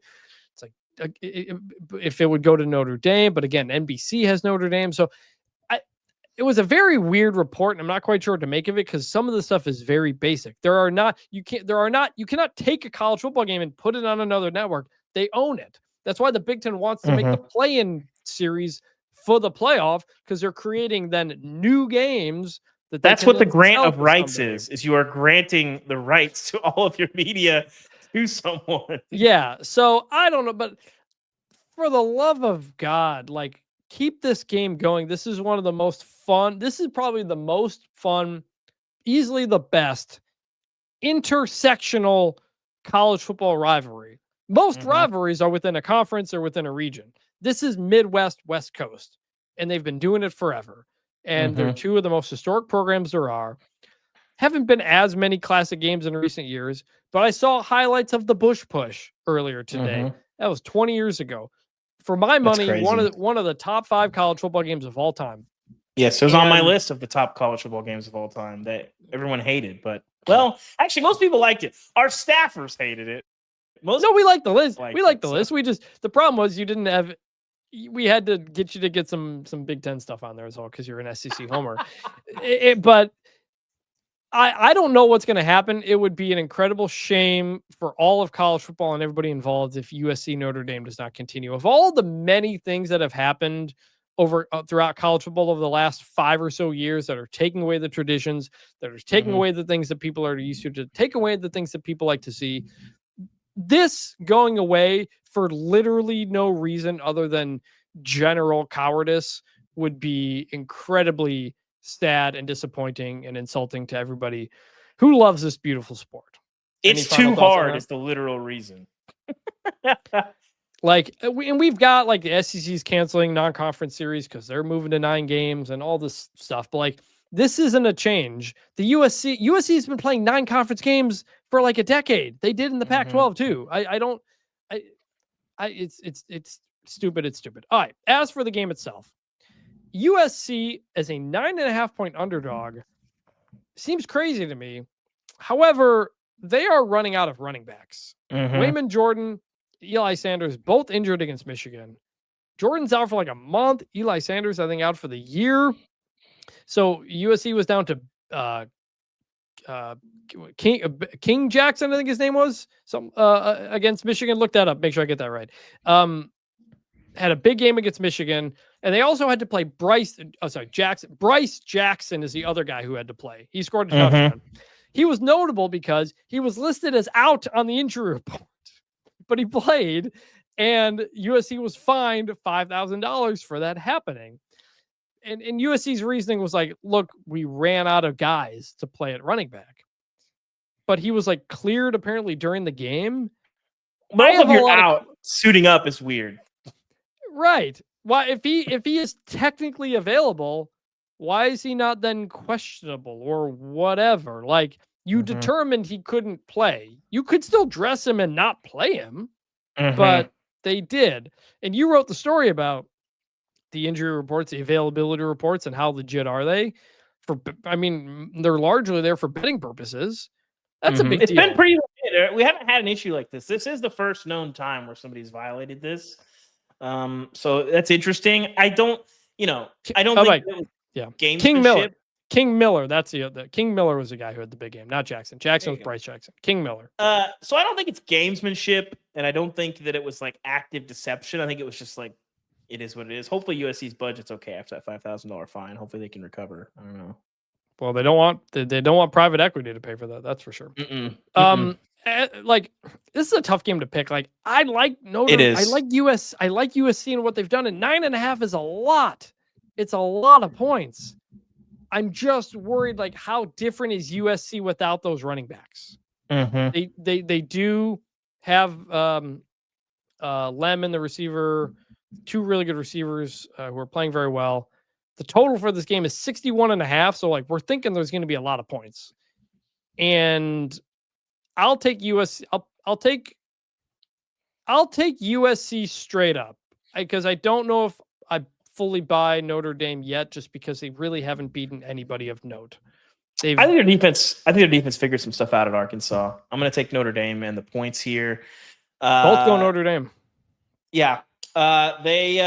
It's like if it would go to Notre Dame, but again, NBC has Notre Dame. So it was a very weird report, and I'm not quite sure what to make of it because some of the stuff is very basic. You cannot take a college football game and put it on another network. They own it. That's why the Big Ten wants to make the play-in series for the playoff because they're creating then new games. That's what the grant of rights is you are granting the rights to all of your media to someone. Yeah. So I don't know, but for the love of God, like keep this game going. This is one of the most fun. This is probably the most fun, easily the best intersectional college football rivalry. Most rivalries are within a conference or within a region. This is Midwest, West Coast, and they've been doing it forever. And they're two of the most historic programs there are. Haven't been as many classic games in recent years, but I saw highlights of the Bush Push earlier today. That was 20 years ago. For my money, one of the top 5 college football games of all time. Yes, it was on my list of the top college football games of all time that everyone hated. But, well, actually, most people liked it. Our staffers hated it. No, we like the list. We like the list. The problem was you didn't have. We had to get you to get some Big Ten stuff on there as well because you're an SEC homer. But I don't know what's going to happen. It would be an incredible shame for all of college football and everybody involved if USC Notre Dame does not continue. Of all the many things that have happened throughout college football over the last 5 or so years that are taking away the traditions, that are taking away the things that people are used to take away the things that people like to see. This going away for literally no reason other than general cowardice would be incredibly sad and disappointing and insulting to everybody who loves this beautiful sport. It's too hard is the literal reason. We've got like the SEC's canceling non-conference series because they're moving to 9 games and all this stuff. But like, this isn't a change. The USC has been playing 9 conference games for like a decade. They did in the Pac-12 too. It's stupid. It's stupid. All right. As for the game itself, USC as a 9.5-point underdog seems crazy to me. However, they are running out of running backs. Wayman Jordan, Eli Sanders, both injured against Michigan. Jordan's out for like a month. Eli Sanders, I think, out for the year. So USC was down to King Jackson, I think his name was, against Michigan. Look that up. Make sure I get that right. Had a big game against Michigan, and they also had to play Jackson. Bryce Jackson is the other guy who had to play. He scored a touchdown. He was notable because he was listed as out on the injury report, but he played, and USC was fined $5,000 for that happening. And USC's reasoning was like, look, we ran out of guys to play at running back. But he was like cleared apparently during the game. Both of you're out suiting up is weird. Right. Why if he is technically available, why is he not then questionable or whatever? Like you determined he couldn't play. You could still dress him and not play him, but they did. And you wrote the story about the injury reports, the availability reports, and how legit are they? They're largely there for betting purposes. That's a big deal. It's been pretty legit. We haven't had an issue like this. This is the first known time where somebody's violated this. So that's interesting. I don't think game King Miller. King Miller, that's the King Miller was the guy who had the big game, not Jackson. Jackson was Bryce Jackson. King Miller. So I don't think it's gamesmanship, and I don't think that it was like active deception. I think it was just like it is what it is. Hopefully USC's budget's okay after that $5,000 fine. Hopefully they can recover. I don't know. Well, they don't want private equity to pay for that. That's for sure. Like this is a tough game to pick. Like I like Notre. I like USC and what they've done. And 9.5 is a lot. It's a lot of points. I'm just worried. Like how different is USC without those running backs? They do have Lem and the receiver, 2 really good receivers who are playing very well. The total for this game is 61.5. So like we're thinking there's going to be a lot of points. And I'll take USC. I'll take USC straight up because I don't know if I fully buy Notre Dame yet, just because they really haven't beaten anybody of note. I think their defense figured some stuff out at Arkansas. I'm going to take Notre Dame and the points here. Both go Notre Dame. Yeah. They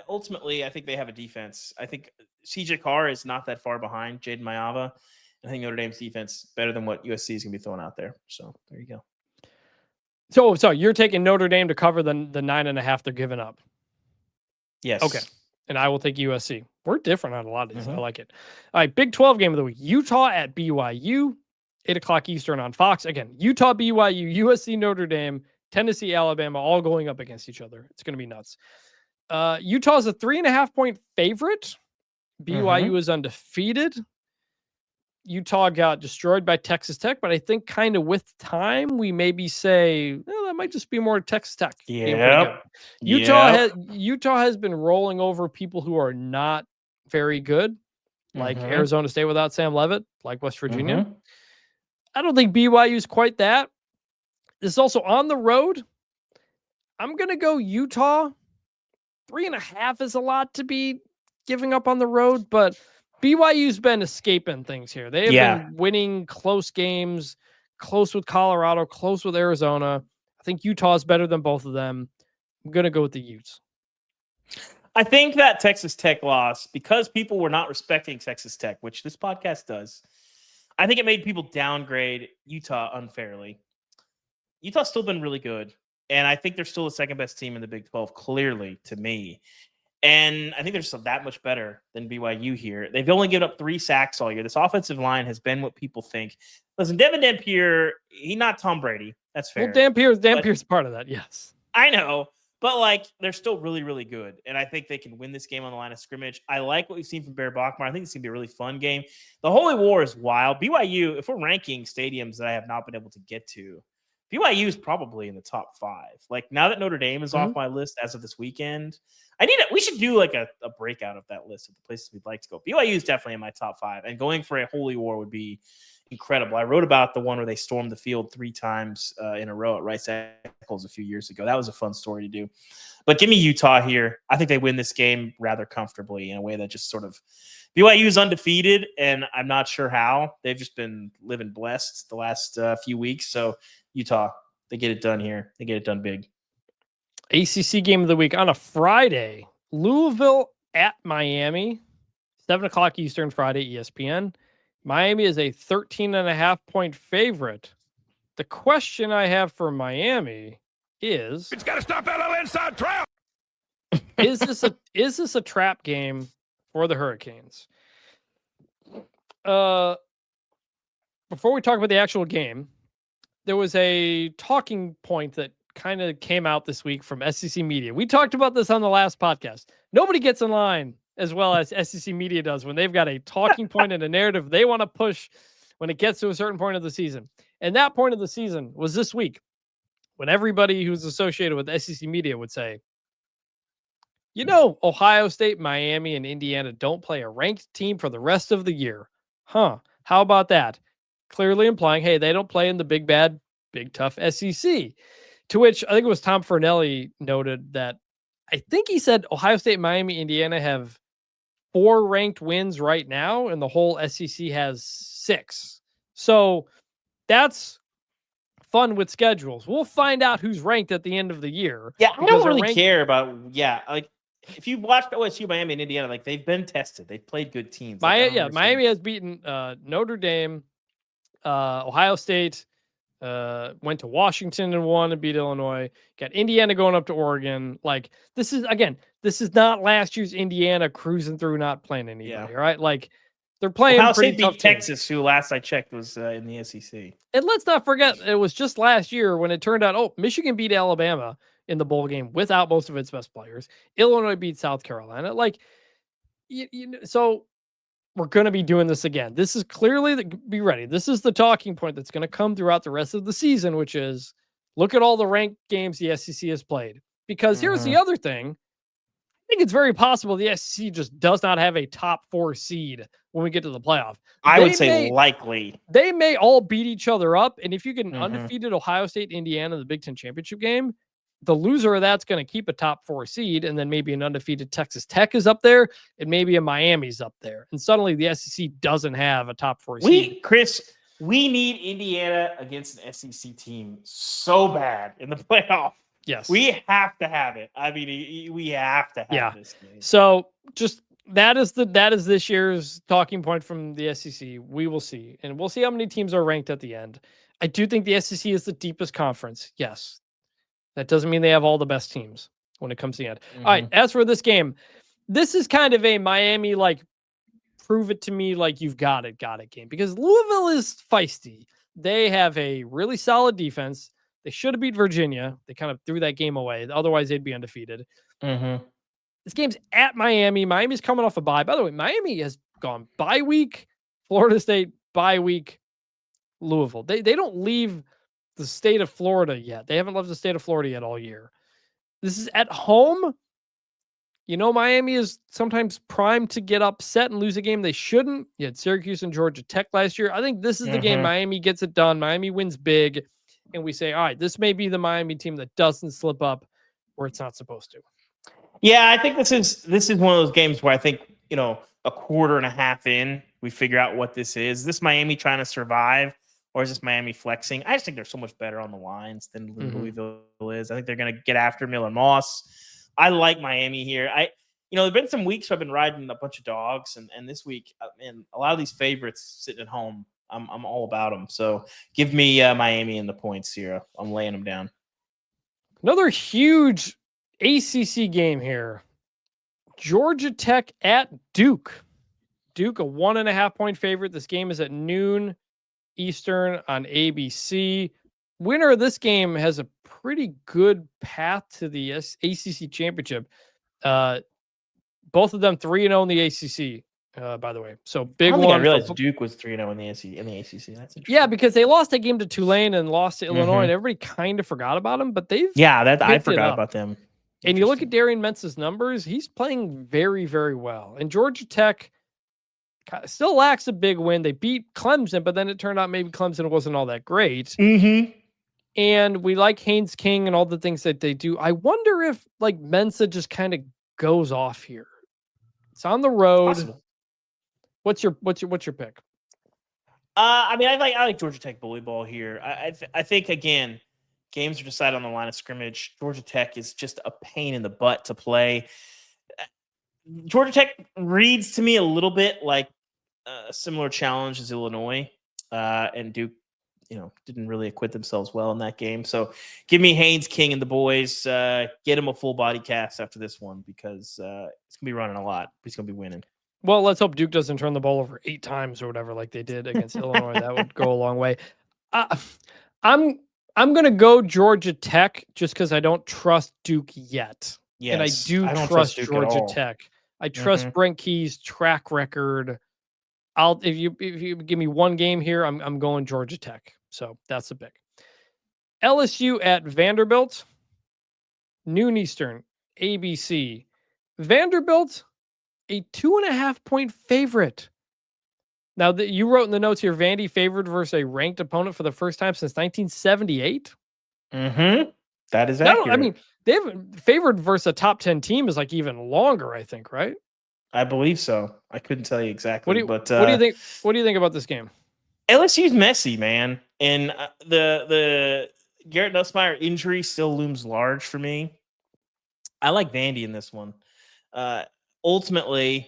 ultimately, I think they have a defense. I think CJ Carr is not that far behind Jaden Mayava. I think Notre Dame's defense better than what USC is going to be throwing out there. So there you go. So you're taking Notre Dame to cover the 9.5 they're giving up. Yes. Okay. And I will take USC. We're different on a lot of these. I like it. All right. Big 12 game of the week. Utah at BYU, 8:00 Eastern on Fox. Again, Utah, BYU, USC, Notre Dame, Tennessee, Alabama, all going up against each other. It's going to be nuts. Utah's a 3.5-point favorite. BYU is undefeated. Utah got destroyed by Texas Tech, but I think kind of with time, we maybe say, well, that might just be more Texas Tech. Yeah. Utah has been rolling over people who are not very good, like Arizona State without Sam Leavitt, like West Virginia. I don't think BYU is quite that. This is also on the road. I'm going to go Utah. 3.5 is a lot to be giving up on the road, but BYU's been escaping things here. They have been winning close games, close with Colorado, close with Arizona. I think Utah is better than both of them. I'm going to go with the Utes. I think that Texas Tech loss, because people were not respecting Texas Tech, which this podcast does, I think it made people downgrade Utah unfairly. Utah's still been really good, and I think they're still the second best team in the Big 12, clearly, to me. And I think they're still that much better than BYU here. They've only given up 3 sacks all year. This offensive line has been what people think. Listen, Devin Dampier, he's not Tom Brady. That's fair. Well, Dampier's part of that, yes. I know, but like they're still really, really good. And I think they can win this game on the line of scrimmage. I like what we've seen from Bear Bachmar. I think it's going to be a really fun game. The Holy War is wild. BYU, if we're ranking stadiums that I have not been able to get to, BYU is probably in the top 5. Like now that Notre Dame is off my list as of this weekend, we should do like a breakout of that list of the places we'd like to go. BYU is definitely in my top 5, and going for a Holy War would be incredible. I wrote about the one where they stormed the field 3 times in a row at Rice Eccles a few years ago. That was a fun story to do. But give me Utah here. I think they win this game rather comfortably in a way that just sort of BYU is undefeated, and I'm not sure how. They've just been living blessed the last few weeks. So Utah, they get it done here. They get it done big. ACC game of the week on a Friday. Louisville at Miami, 7:00 Eastern, Friday, ESPN. Miami is a 13.5-point favorite. The question I have for Miami is, It's got to stop that little inside trap. is this a trap game for the Hurricanes? Before we talk about the actual game, there was a talking point that kind of came out this week from SEC media. We talked about this on the last podcast. Nobody gets in line as well as SEC media does when they've got a talking point and a narrative they want to push when it gets to a certain point of the season. And that point of the season was this week when everybody who's associated with SEC media would say, Ohio State, Miami, and Indiana don't play a ranked team for the rest of the year. How about that? Clearly implying, hey, they don't play in the big, bad, big, tough SEC. To which I think it was Tom Fernelli noted that I think he said Ohio State, Miami, Indiana have 4 ranked wins right now, and the whole SEC has 6. So that's fun with schedules. We'll find out who's ranked at the end of the year. Yeah, I don't really care about, like, if you watched OSU, Miami, and Indiana, like, they've been tested. They've played good teams. Miami has beaten Notre Dame, Ohio State, went to Washington and won and beat Illinois. Got Indiana going up to Oregon. Like, this is not last year's Indiana cruising through, not playing anybody. All right, like they're playing. Ohio pretty State tough beat Texas, who last I checked was in the SEC. And let's not forget, it was just last year when it turned out, Michigan beat Alabama in the bowl game without most of its best players. Illinois beat South Carolina. Like, so we're going to be doing this again. This is clearly be ready. This is the talking point that's going to come throughout the rest of the season, which is look at all the ranked games the SEC has played. Because here's the other thing. I think it's very possible the SEC just does not have a top 4 seed when we get to the playoff. I would say likely. They may all beat each other up. And if you get an undefeated Ohio State, Indiana in the Big Ten championship game, the loser of that's going to keep a top 4 seed, and then maybe an undefeated Texas Tech is up there, and maybe a Miami's up there. And suddenly the SEC doesn't have a top 4 seed. We need Indiana against an SEC team so bad in the playoff. Yes. We have to have it. I mean, we have to have this game. So just that is this year's talking point from the SEC. We will see. And we'll see how many teams are ranked at the end. I do think the SEC is the deepest conference. Yes. That doesn't mean they have all the best teams when it comes to the end. All right. As for this game, this is kind of a Miami, like, prove it to me like you've got it game, because Louisville is feisty. They have a really solid defense. They should have beat Virginia. They kind of threw that game away. Otherwise, they'd be undefeated. This game's at Miami. Miami's coming off a bye. By the way, Miami has gone bye week, Florida State, bye week, Louisville. They don't leave the state of Florida yet. They haven't left the state of Florida yet all year. This is at home. You know, Miami is sometimes primed to get upset and lose a game they shouldn't. You had Syracuse and Georgia Tech last year. I think this is the game Miami gets it done. Miami wins big. And we say, all right, this may be the Miami team that doesn't slip up where it's not supposed to. Yeah, I think this is one of those games where I think, you know, a quarter and a half in, we figure out what this is. Is this Miami trying to survive, or is this Miami flexing? I just think they're so much better on the lines than Louisville is. I think they're going to get after Miller Moss. I like Miami here. There's been some weeks where I've been riding a bunch of dogs, and this week, man, a lot of these favorites sitting at home, I'm all about them. So give me Miami in the points here. I'm laying them down. Another huge ACC game here. Georgia Tech at Duke. Duke, a 1.5-point favorite. This game is at noon Eastern on ABC. Winner of this game has a pretty good path to the ACC championship. Both of them 3-0 in the ACC. By the way, so big one. I realized Duke was 3-0 in the ACC. That's interesting. Yeah, because they lost that game to Tulane and lost to Illinois, and everybody kind of forgot about them. But I forgot about them. And you look at Darian Mentz's numbers; he's playing very, very well. And Georgia Tech still lacks a big win. They beat Clemson, but then it turned out maybe Clemson wasn't all that great. And we like Haynes King and all the things that they do. I wonder if like Mensa just kind of goes off here. It's on the road. Possible. What's your pick? I like Georgia Tech bully ball here. I think again, games are decided on the line of scrimmage. Georgia Tech is just a pain in the butt to play. Georgia Tech reads to me a little bit like a similar challenge as Illinois, and Duke, didn't really acquit themselves well in that game. So give me Haynes King and the boys. Get him a full body cast after this one, because it's gonna be running a lot. He's gonna be winning. Well, let's hope Duke doesn't turn the ball over 8 times or whatever like they did against Illinois. That would go a long way. I'm going to go Georgia Tech just because I don't trust Duke yet. Yes, and I don't trust Georgia Tech. I trust Brent Key's track record. If you give me one game here, I'm going Georgia Tech. So that's the pick. LSU at Vanderbilt, noon Eastern, ABC. Vanderbilt, a 2.5-point favorite. Now, you wrote in the notes here, Vandy favored versus a ranked opponent for the first time since 1978. That is accurate. I mean, they've favored versus a top 10 team is like even longer, I think, right? I believe so. I couldn't tell you exactly. What do you think? What do you think about this game? LSU's messy, man, and the Garrett Nussmeier injury still looms large for me. I like Vandy in this one. Ultimately,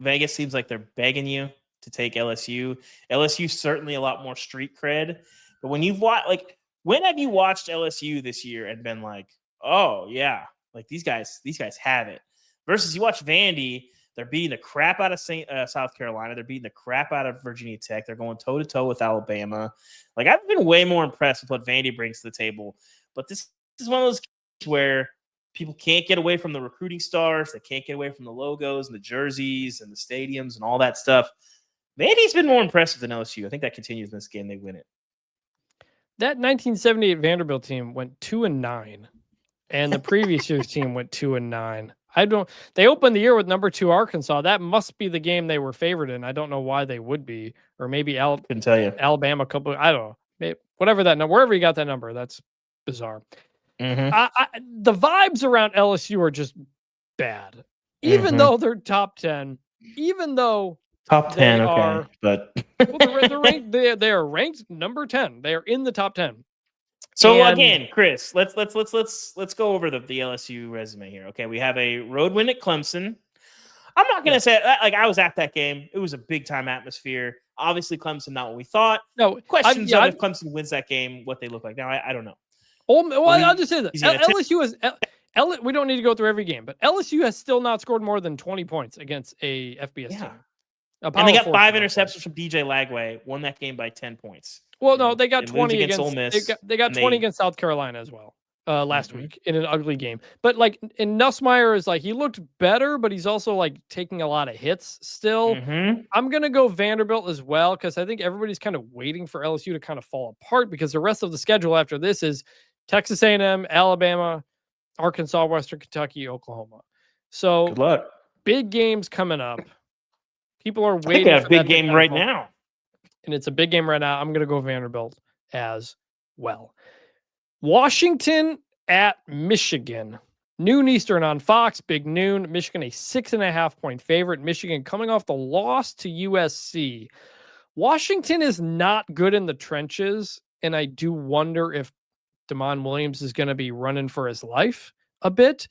Vegas seems like they're begging you to take LSU. LSU's certainly a lot more street cred, but when you've watched, when have you watched LSU this year and been like, oh yeah, like these guys have it? Versus you watch Vandy, they're beating the crap out of South Carolina, they're beating the crap out of Virginia Tech, they're going toe to toe with Alabama. Like, I've been way more impressed with what Vandy brings to the table, but this is one of those games where people can't get away from the recruiting stars. They can't get away from the logos and the jerseys and the stadiums and all that stuff. Vandy's been more impressive than LSU. I think that continues in this game. They win it. That 1978 Vanderbilt team went 2-9, and the previous year's team went 2-9. They opened the year with number 2 Arkansas. That must be the game they were favored in. I don't know why they would be, or maybe couldn't tell you. Alabama. I don't know. Whatever that number, wherever you got that number, that's bizarre. The vibes around LSU are just bad. Even though they're top 10, even though top 10, okay, are, but they're ranked, they are ranked number 10. They are in the top 10. So again, Chris, let's go over the LSU resume here. Okay, we have a road win at Clemson. I'm not going to say like I was at that game. It was a big time atmosphere. Obviously, Clemson not what we thought. No questions of if Clemson wins that game, what they look like now. I don't know. I'll just say that LSU is. We don't need to go through every game, but LSU has still not scored more than 20 points against a FBS team. And they got 5 interceptions from DJ Lagway. Won that game by 10 points. Well, no, they got 20 against Ole Miss. They got 20 against South Carolina as well last week in an ugly game. But like, and Nussmeier is like, he looked better, but he's also like taking a lot of hits still. I'm gonna go Vanderbilt as well because I think everybody's kind of waiting for LSU to kind of fall apart because the rest of the schedule after this is Texas A&M, Alabama, Arkansas, Western Kentucky, Oklahoma. So good luck. Big games coming up. People are waiting. I think they have a big game right now. And it's a big game right now. I'm going to go Vanderbilt as well. Washington at Michigan. Noon Eastern on Fox. Big noon. Michigan a 6.5-point favorite. Michigan coming off the loss to USC. Washington is not good in the trenches. And I do wonder if Damon Williams is going to be running for his life a bit.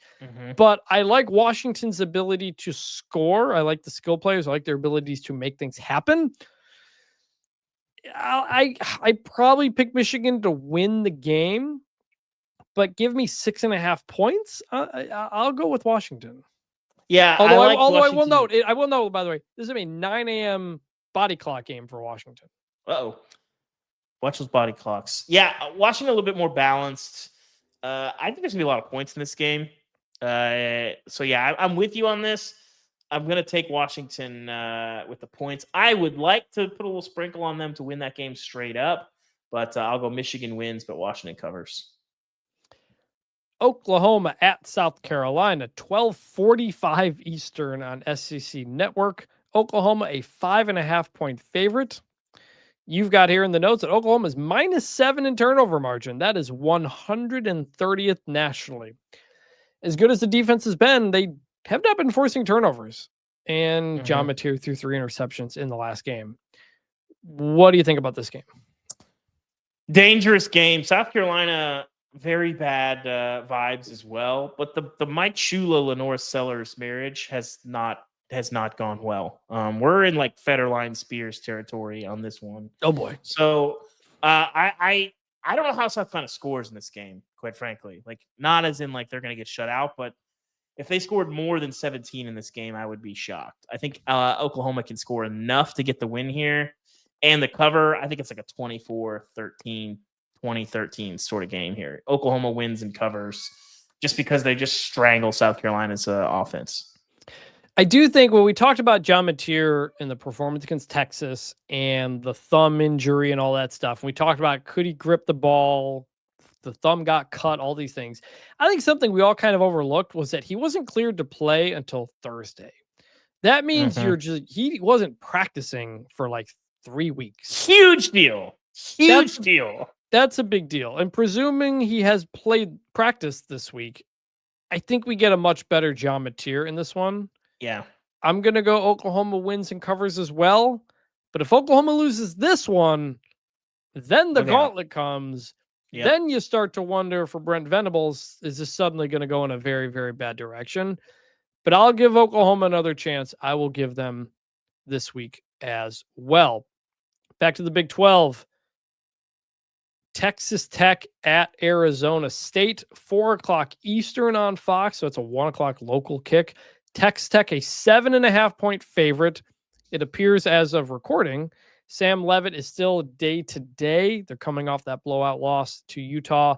But I like Washington's ability to score. I like the skill players. I like their abilities to make things happen. I probably pick Michigan to win the game, but give me 6.5 points. I'll go with Washington. Yeah, although I will note, by the way, this is a 9 a.m. body clock game for Washington. Watch those body clocks. Yeah, Washington a little bit more balanced. I think there's gonna be a lot of points in this game. So yeah, I'm with you on this. I'm going to take Washington with the points. I would like to put a little sprinkle on them to win that game straight up, but I'll go Michigan wins, but Washington covers. Oklahoma at South Carolina, 12:45 Eastern on SEC Network. Oklahoma a 5.5-point favorite. You've got here in the notes that Oklahoma is -7 in turnover margin. That is 130th nationally. As good as the defense has been, they have not been forcing turnovers. And John Mateer threw 3 interceptions in the last game. What do you think about this game? Dangerous game. South Carolina, very bad vibes as well. But the Mike Shula Lenore Sellers marriage has not gone well. We're in like Federline Spears territory on this one. Oh boy. So I don't know how South Carolina scores in this game, quite frankly. Like, not as in like they're going to get shut out, but if they scored more than 17 in this game, I would be shocked. I think Oklahoma can score enough to get the win here. And the cover, I think it's like a 24-13, 20-13 sort of game here. Oklahoma wins and covers just because they just strangle South Carolina's offense. I do think when we talked about John Mateer and the performance against Texas and the thumb injury and all that stuff, we talked about could he grip the ball, the thumb got cut, all these things. I think something we all kind of overlooked was that he wasn't cleared to play until Thursday. That means he wasn't practicing for like 3 weeks. Huge deal. Huge deal. That's a big deal. And presuming he has practiced this week, I think we get a much better John Mateer in this one. Yeah. I'm going to go Oklahoma wins and covers as well. But if Oklahoma loses this one, then the gauntlet comes. Yep. Then you start to wonder for Brent Venables, is this suddenly going to go in a very, very bad direction? But I'll give Oklahoma another chance. I will give them this week as well. Back to the Big 12. Texas Tech at Arizona State, 4:00 Eastern on Fox. So it's a 1:00 local kick. Texas Tech, a 7.5-point favorite. It appears as of recording, Sam Leavitt is still day-to-day. They're coming off that blowout loss to Utah.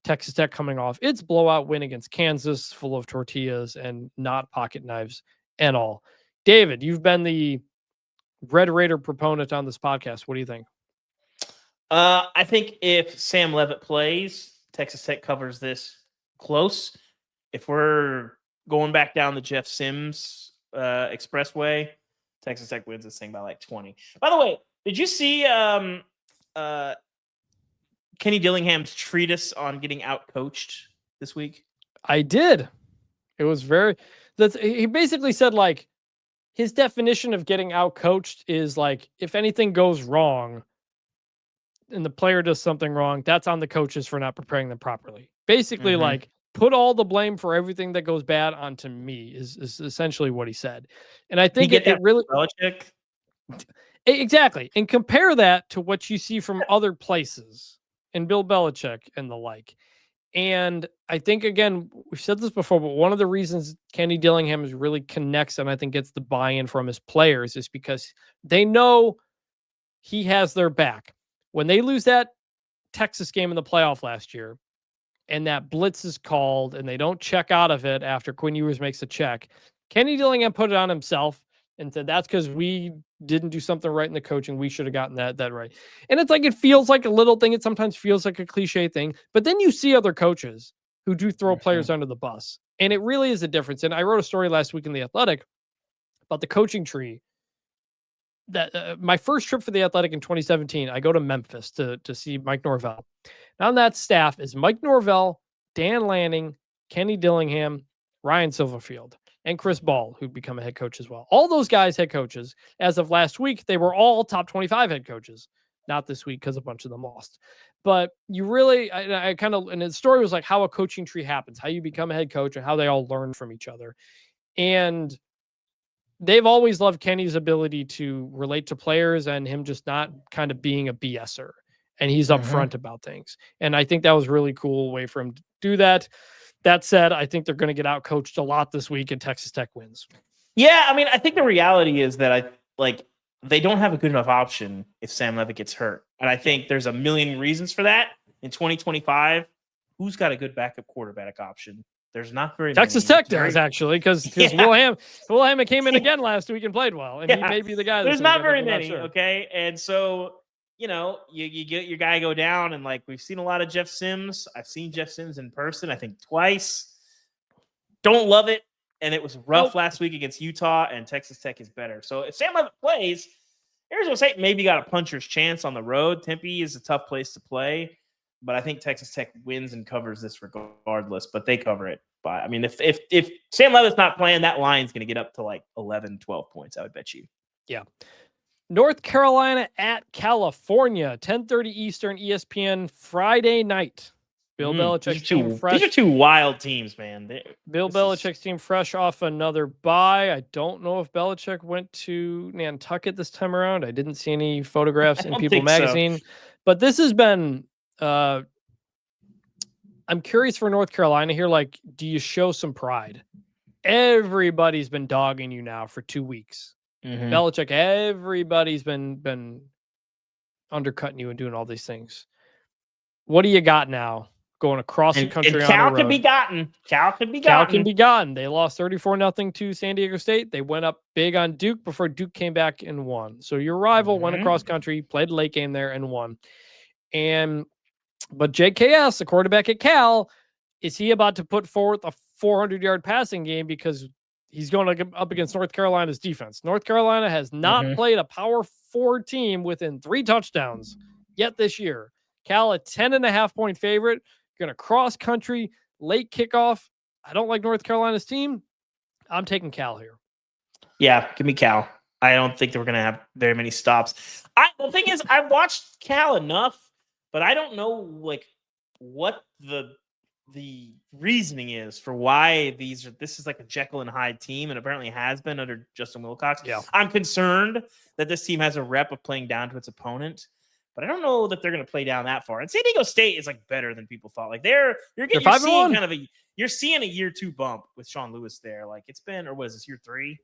Texas Tech coming off its blowout win against Kansas, full of tortillas and not pocket knives and all. David, you've been the Red Raider proponent on this podcast. What do you think? I think if Sam Leavitt plays, Texas Tech covers this close. If we're going back down the Jeff Sims expressway, Texas Tech wins this thing by like 20. By the way, did you see Kenny Dillingham's treatise on getting out-coached this week? I did. It was he basically said, like, his definition of getting out-coached is, like, if anything goes wrong and the player does something wrong, that's on the coaches for not preparing them properly. Basically, like, put all the blame for everything that goes bad onto me is essentially what he said. And I think it really Belichick? exactly. And compare that to what you see from other places and Bill Belichick and the like. And I think, again, we've said this before, but one of the reasons Kenny Dillingham really connects and I think gets the buy-in from his players is because they know he has their back. When they lose that Texas game in the playoff last year and that blitz is called and they don't check out of it after Quinn Ewers makes a check, Kenny Dillingham put it on himself and said, that's because we didn't do something right in the coaching. We should have gotten that right. And it's like, it feels like a little thing. It sometimes feels like a cliche thing, but then you see other coaches who do throw players under the bus. And it really is a difference. And I wrote a story last week in The Athletic about the coaching tree. That my first trip for The Athletic in 2017, I go to Memphis to see Mike Norvell. And on that staff is Mike Norvell, Dan Lanning, Kenny Dillingham, Ryan Silverfield, and Chris Ball, who'd become a head coach as well. All those guys head coaches. As of last week, they were all top 25 head coaches. Not this week because a bunch of them lost. But you really, I kind of, and the story was like how a coaching tree happens, how you become a head coach and how they all learn from each other. And they've always loved Kenny's ability to relate to players and him just not kind of being a BSer. And he's upfront about things. And I think that was a really cool way for him to do that. That said, I think they're going to get out coached a lot this week and Texas Tech wins. Yeah, I mean, I think the reality is that they don't have a good enough option if Sam Levitt gets hurt. And I think there's a million reasons for that. In 2025, who's got a good backup quarterback option? There's not very Texas many. Tech does, actually, because Wilhelm came in again last week and played well. And he may be the guy. There's not very many, okay? And so, you get your guy go down, and like we've seen a lot of Jeff Sims. I've seen Jeff Sims in person, I think twice. Don't love it. And it was rough last week against Utah, and Texas Tech is better. So if Sam Levitt plays, Arizona State maybe got a puncher's chance on the road. Tempe is a tough place to play, but I think Texas Tech wins and covers this regardless, but they cover it. But I mean, if Sam Levitt's not playing, that line's going to get up to like 11, 12 points, I would bet you. Yeah. North Carolina at California, 10:30 Eastern, ESPN, Friday night. Bill Belichick's team fresh. These are two wild teams, man. Belichick's team fresh off another bye. I don't know if Belichick went to Nantucket this time around. I didn't see any photographs in People Magazine. So. But this has been I'm curious for North Carolina here. Like, do you show some pride? Everybody's been dogging you now for 2 weeks. Belichick, everybody's been undercutting you and doing all these things. What do you got now? Going across the country and on Cal the road. can be gotten. Cal can be gotten. They lost 34-0 to San Diego State. They went up big on Duke before Duke came back and won. So your rival went across country, played a late game there and won. But JKS, the quarterback at Cal, is he about to put forth a 400-yard passing game because he's going to up against North Carolina's defense? North Carolina has not played a Power 4 team within 3 touchdowns yet this year. Cal, a 10.5-point favorite, going to cross country, late kickoff. I don't like North Carolina's team. I'm taking Cal here. Yeah, give me Cal. I don't think that we're going to have very many stops. The thing is, I've watched Cal enough, but I don't know like what the reasoning is for why this is like a Jekyll and Hyde team, and apparently has been under Justin Wilcox. Yeah. I'm concerned that this team has a rep of playing down to its opponent, but I don't know that they're going to play down that far. And San Diego State is like better than people thought. Like you're seeing a year 2 bump with Sean Lewis there. Like it's been, or was this year 3?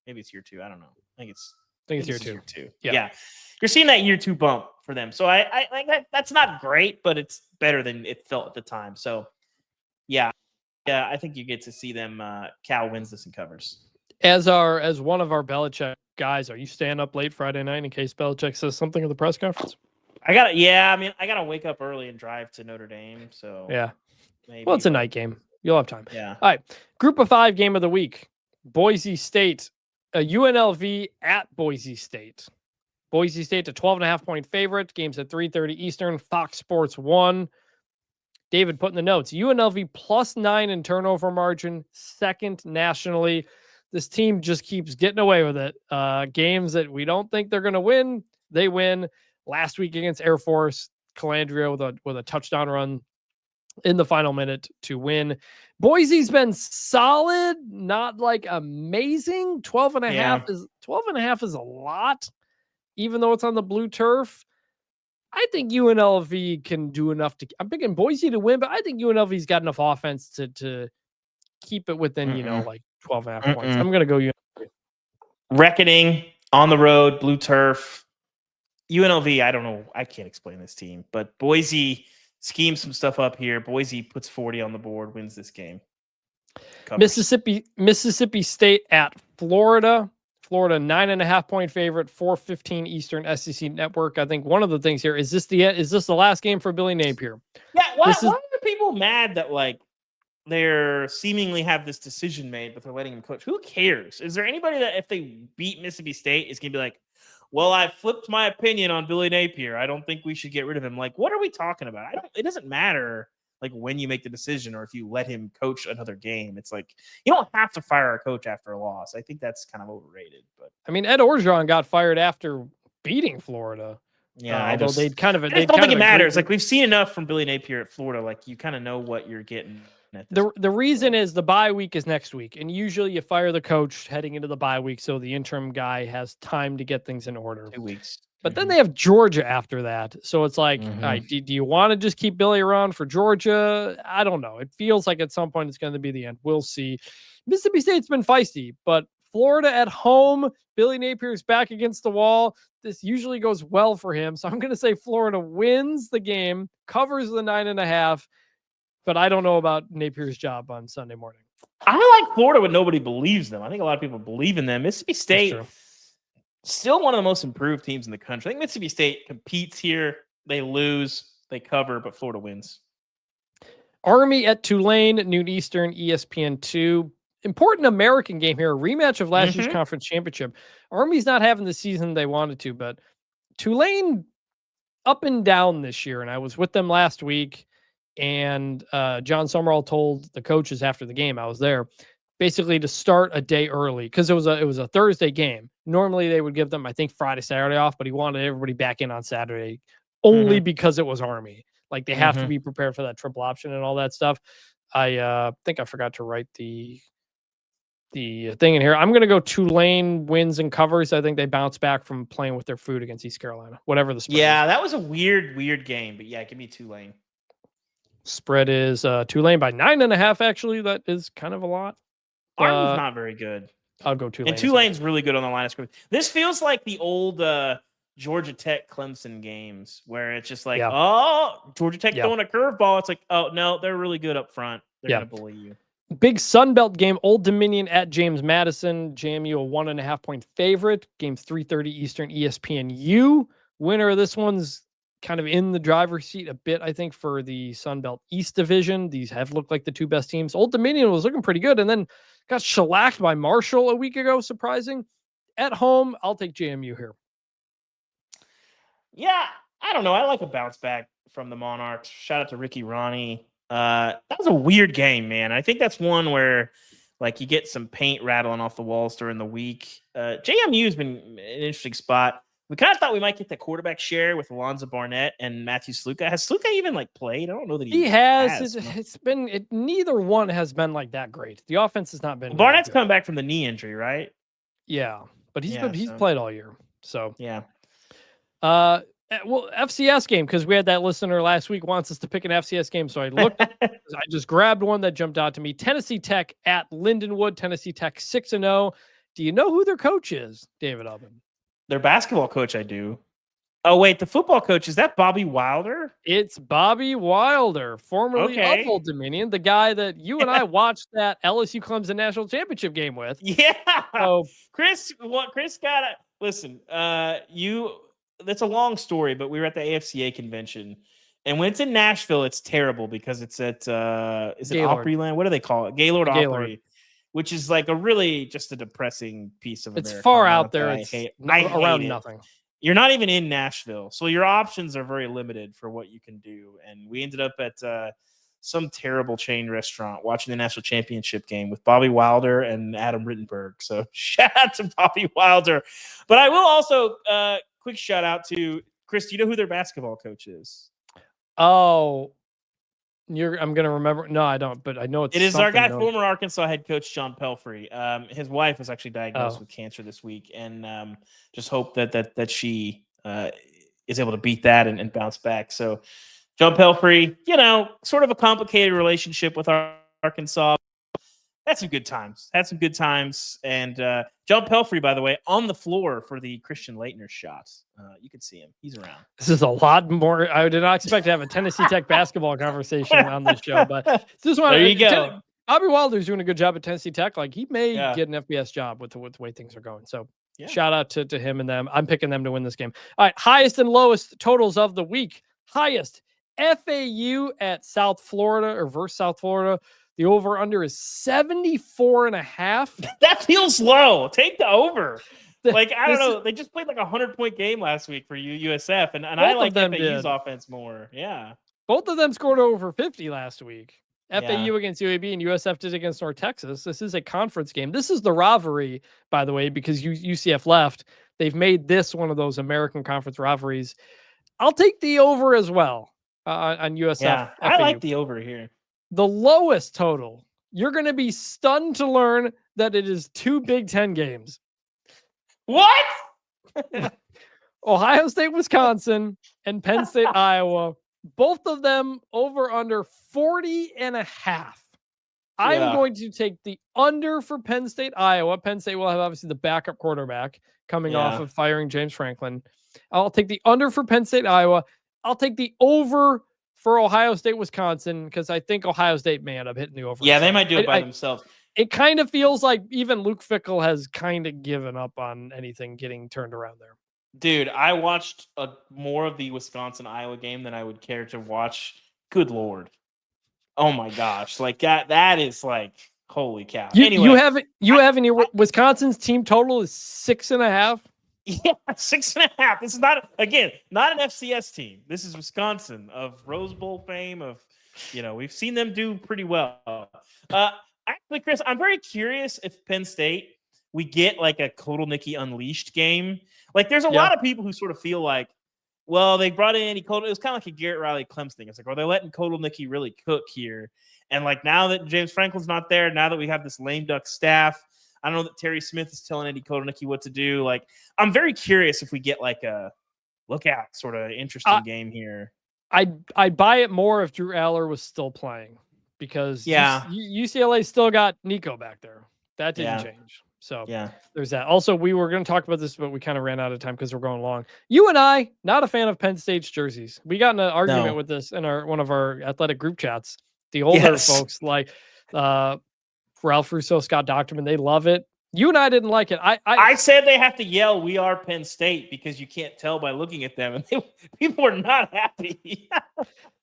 Maybe it's year 2. I don't know. I think it's year 2. Yeah. You're seeing that year 2 bump for them. So I like that. That's not great, but it's better than it felt at the time. So yeah, I think you get to see them. Cal wins this and covers. As one of our Belichick guys, are you staying up late Friday night in case Belichick says something at the press conference? I gotta wake up early and drive to Notre Dame. So yeah, maybe, well, it's a night game. You'll have time. Yeah. All right. Group of 5 game of the week. Boise State, UNLV at Boise State. Boise State to 12.5-point favorite. Games at 3:30 Eastern. Fox Sports 1. David put in the notes, UNLV +9 in turnover margin, second nationally. This team just keeps getting away with it. Games that we don't think they're going to win, they win. Last week against Air Force, Calandria with a touchdown run in the final minute to win. Boise's been solid, not like amazing. 12.5 is a lot, even though it's on the blue turf. I think UNLV can do enough I'm picking Boise to win, but I think UNLV's got enough offense to keep it within, like 12.5 points. I'm going to go UNLV. Reckoning on the road, blue turf. UNLV, I don't know. I can't explain this team, but Boise schemes some stuff up here. Boise puts 40 on the board, wins this game. Covers. Mississippi State at Florida. Florida 9.5-point favorite, 4:15 Eastern SEC Network. I think one of the things here is this the last game for Billy Napier? Yeah, why are people mad that like they're seemingly have this decision made, but they're letting him coach? Who cares? Is there anybody that if they beat Mississippi State is gonna be like, well, I flipped my opinion on Billy Napier. I don't think we should get rid of him. Like, what are we talking about? It doesn't matter like when you make the decision or if you let him coach another game. It's like you don't have to fire a coach after a loss. I think that's kind of overrated. But I mean, Ed Orgeron got fired after beating Florida. Yeah, I don't think it matters. Like we've seen enough from Billy Napier at Florida. Like you kind of know what you're getting. The reason is the bye week is next week, and usually you fire the coach heading into the bye week, so the interim guy has time to get things in order. 2 weeks. But then they have Georgia after that. So it's like, all right, do you want to just keep Billy around for Georgia? I don't know. It feels like at some point it's going to be the end. We'll see. Mississippi State's been feisty, but Florida at home, Billy Napier's back against the wall. This usually goes well for him. So I'm going to say Florida wins the game, covers the 9.5, but I don't know about Napier's job on Sunday morning. I like Florida when nobody believes them. I think a lot of people believe in them. Mississippi State, still one of the most improved teams in the country. I think Mississippi State competes here. They lose, they cover, but Florida wins. Army at Tulane, noon Eastern, ESPN2. Important American game here, a rematch of last year's conference championship. Army's not having the season they wanted to, but Tulane up and down this year. And I was with them last week, and John Summerall told the coaches after the game, I was there, basically to start a day early because it was a Thursday game. Normally they would give them, I think, Friday, Saturday off, but he wanted everybody back in on Saturday only because it was Army. Like they have to be prepared for that triple option and all that stuff. I think I forgot to write the thing in here. I'm going to go Tulane wins and covers. I think they bounce back from playing with their food against East Carolina, whatever the spread is. That was a weird game, but yeah, give me Tulane. Spread is Tulane by 9.5. Actually, that is kind of a lot. Army's not very good. I'll go Tulane. And Tulane's really good on the line of scrimmage. This feels like the old Georgia Tech Clemson games where it's just like, Georgia Tech throwing a curveball. It's like, oh no, they're really good up front. They're gonna bully you. Big Sun Belt game, Old Dominion at James Madison. JMU a 1.5-point favorite. Game's 3:30 Eastern, ESPN-U. Winner of this one's kind of in the driver's seat a bit, I think, for the Sun Belt East Division. These have looked like the two best teams. Old Dominion was looking pretty good and then got shellacked by Marshall a week ago. Surprising. At home, I'll take JMU here. Yeah, I don't know. I like a bounce back from the Monarchs. Shout out to Ricky Ronnie. That was a weird game, man. I think that's one where like you get some paint rattling off the walls during the week. JMU's been an interesting spot. We kind of thought we might get the quarterback share with Alonzo Barnett and Matthew Sluka. Has Sluka even like played? I don't know that he has. Neither one has been like that great. The offense has not been. Barnett's coming back from the knee injury, right? Yeah, but he's played all year. So yeah. Well, FCS game, because we had that listener last week wants us to pick an FCS game. So I looked, I just grabbed one that jumped out to me. Tennessee Tech at Lindenwood. Tennessee Tech 6-0. Do you know who their coach is, David Ubben? Their basketball coach, I do. Oh, wait, the football coach, is that Bobby Wilder? It's Bobby Wilder, formerly of Old Dominion, the guy that you and I watched that LSU Clemson national championship game with. Yeah. So Chris got it. Listen, that's a long story, but we were at the AFCA convention. And when it's in Nashville, it's terrible because it's at is it Opryland? What do they call it? Gaylord Opry, which is like a really just a depressing piece of America. It's far out there. It's around nothing. You're not even in Nashville, so your options are very limited for what you can do. And we ended up at some terrible chain restaurant watching the national championship game with Bobby Wilder and Adam Rittenberg. So shout out to Bobby Wilder. But I will also quick shout out to Chris. Do you know who their basketball coach is? Oh, I'm gonna remember. No, I don't. But I know it is our guy, former Arkansas head coach John Pelfrey. His wife was actually diagnosed with cancer this week, and just hope that she is able to beat that and bounce back. So John Pelfrey, sort of a complicated relationship with Arkansas. Had some good times. And John Pelfrey, by the way, on the floor for the Christian Laettner shot. You can see him. He's around. This is a lot more. I did not expect to have a Tennessee Tech basketball conversation on this show, but this one. There you go. Bobby Wilder's doing a good job at Tennessee Tech. Like, he may get an FBS job with the way things are going. So shout out to him and them. I'm picking them to win this game. All right, highest and lowest totals of the week. Highest, FAU at South Florida or versus South Florida. The over-under is 74.5. That feels low. Take the over. Like, I don't know. They just played like a 100-point game last week for USF, and I like FAU's offense more. Yeah. Both of them scored over 50 last week. FAU against UAB and USF did against North Texas. This is a conference game. This is the rivalry, by the way, because UCF left. They've made this one of those American Conference rivalries. I'll take the over as well on USF. Yeah, FAU. I like the over here. The lowest total, you're going to be stunned to learn that it is 2 Big Ten games. What? Ohio State, Wisconsin, and Penn State, Iowa. Both of them over under 40.5. I'm going to take the under for Penn State, Iowa. Penn State will have obviously the backup quarterback coming off of firing James Franklin. I'll take the under for Penn State, Iowa. I'll take the over for Ohio State, Wisconsin, because I think Ohio State may end up hitting the over. Yeah, they might do it by themselves. It kind of feels like even Luke Fickell has kind of given up on anything getting turned around there. Dude, I watched more of the Wisconsin-Iowa game than I would care to watch. Good Lord. Oh, my gosh. Like, that is like, holy cow. Anyway. You have in your Wisconsin's team total is 6.5? Yeah, 6.5. This is not an FCS team. This is Wisconsin of Rose Bowl fame. We've seen them do pretty well. Actually, Chris, I'm very curious if Penn State, we get like a Kotelnicki Unleashed game. Like, there's a lot of people who sort of feel like, well, they brought in Andy Kotelnicki. It was kind of like a Garrett Riley Clemson thing. It's like, are they letting Kotelnicki really cook here? And like, now that James Franklin's not there, now that we have this lame duck staff, I don't know that Terry Smith is telling Andy Kotelnicki what to do. Like, I'm very curious if we get like a lookout sort of interesting game here. I'd buy it more if Drew Aller was still playing, because UCLA still got Nico back there. That didn't change. So there's that. Also, we were going to talk about this, but we kind of ran out of time because we're going long. You and I, not a fan of Penn State's jerseys. We got in an argument with this in one of our athletic group chats. The older folks like Ralph Russo, Scott Docterman, they love it. You and I didn't like it. I said they have to yell, "We are Penn State," because you can't tell by looking at them, and people are not happy.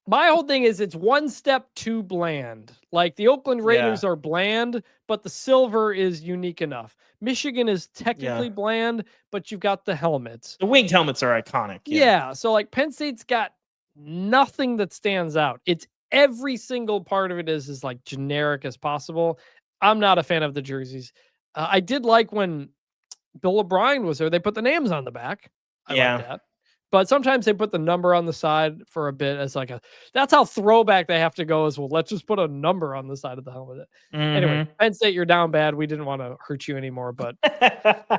My whole thing is it's one step too bland. Like, the Oakland Raiders are bland, but the silver is unique enough. Michigan is technically bland, but you've got the helmets. The winged helmets are iconic. Yeah. So like, Penn State's got nothing that stands out. It's every single part of it is like generic as possible. I'm not a fan of the jerseys. I did like when Bill O'Brien was there, they put the names on the back. I like that. But sometimes they put the number on the side for a bit as like that's how throwback they have to go as well. Let's just put a number on the side of the helmet. Anyway, Penn State, you're down bad. We didn't want to hurt you anymore, but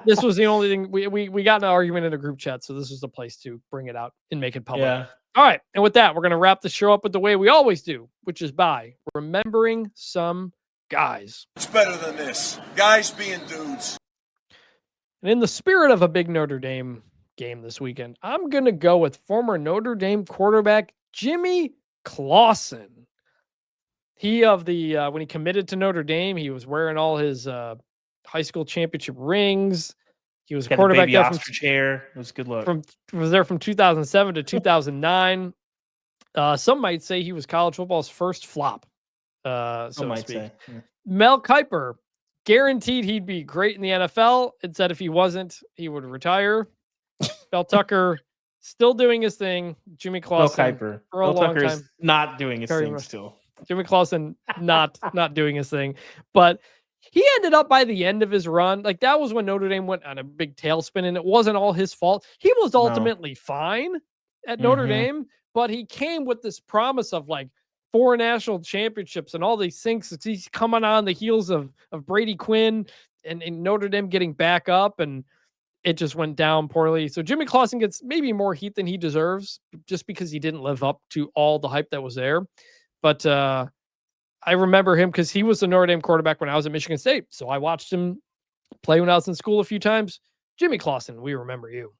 this was the only thing we got in an argument in a group chat. So this was the place to bring it out and make it public. Yeah. All right. And with that, we're going to wrap the show up with the way we always do, which is by remembering some guys. It's better than this. Guys being dudes. And in the spirit of a big Notre Dame game this weekend, I'm going to go with former Notre Dame quarterback Jimmy Clausen. When he committed to Notre Dame, he was wearing all his high school championship rings. He was quarterback there from chair. It was a good look. Was there from 2007 to 2009. Some might say he was college football's first flop. So to speak. Say. Yeah. Mel Kiper guaranteed he'd be great in the NFL and said if he wasn't, he would retire. Bell Tucker still doing his thing. Jimmy Bill Clausen Kiper. for a Bill long Tucker is time. not doing his Very thing much. still. Jimmy Clausen not doing his thing, but he ended up by the end of his run. Like that was when Notre Dame went on a big tailspin, and it wasn't all his fault. He was ultimately fine at Notre Dame, but he came with this promise of like 4 national championships and all these things. He's coming on the heels of Brady Quinn and Notre Dame getting back up, and it just went down poorly. So Jimmy Clausen gets maybe more heat than he deserves just because he didn't live up to all the hype that was there. But I remember him because he was the Notre Dame quarterback when I was at Michigan State. So I watched him play when I was in school a few times. Jimmy Clausen, we remember you.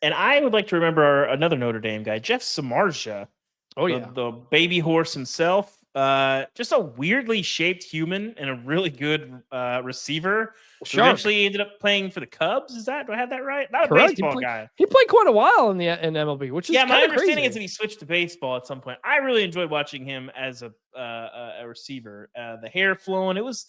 And I would like to remember another Notre Dame guy, Jeff Samardzija. Oh, yeah. The baby horse himself. Just a weirdly shaped human and a really good receiver. Who eventually ended up playing for the Cubs. Do I have that right? Not a baseball guy. He played quite a while in MLB, which is my understanding crazy. is that he switched to baseball at some point. I really enjoyed watching him as a receiver. The hair flowing, it was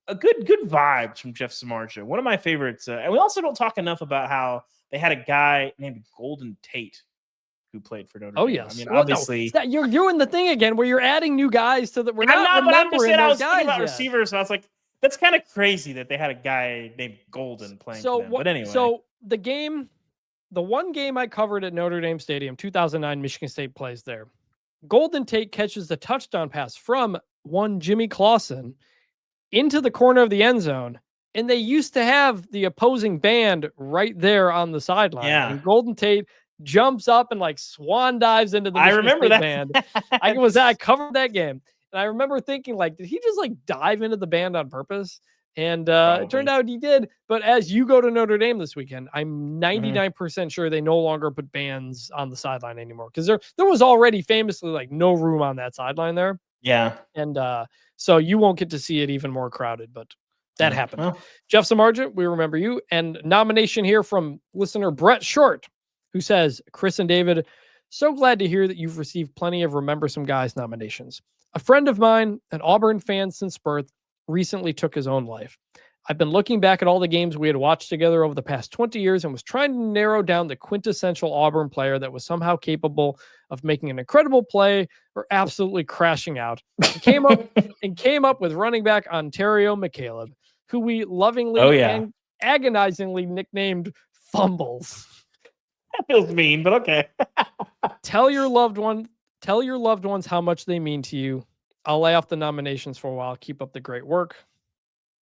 a good vibes from Jeff Samardzija. One of my favorites. And we also don't talk enough about how they had a guy named Golden Tate who played for Notre Dame. Oh, yes. I mean, obviously. No, you're doing the thing again where you're adding new guys to the. I'm just saying I was thinking about receivers, and I was like, that's kind of crazy that they had a guy named Golden playing for them. But anyway. So the one game I covered at Notre Dame Stadium, 2009, Michigan State plays there. Golden Tate catches the touchdown pass from one Jimmy Clausen into the corner of the end zone. And they used to have the opposing band right there on the sideline. Yeah. And Golden Tate jumps up and like swan dives into the Michigan remember State that band. I covered that game. And I remember thinking, like, did he just like dive into the band on purpose? And it turned out he did. But as you go to Notre Dame this weekend, I'm 99% sure they no longer put bands on the sideline anymore. Because there was already famously like no room on that sideline there. Yeah. And so you won't get to see it even more crowded, but that happened. Well. Jeff Samardzija, we remember you. And nomination here from listener Brett Short, who says, Chris and David, so glad to hear that you've received plenty of Remember Some Guys nominations. A friend of mine, an Auburn fan since birth, recently took his own life. I've been looking back at all the games we had watched together over the past 20 years and was trying to narrow down the quintessential Auburn player that was somehow capable of making an incredible play or absolutely crashing out. Came up with running back Ontario McCaleb, who we lovingly and agonizingly nicknamed Fumbles. That feels mean, but okay. Tell your loved ones how much they mean to you. I'll lay off the nominations for a while. Keep up the great work.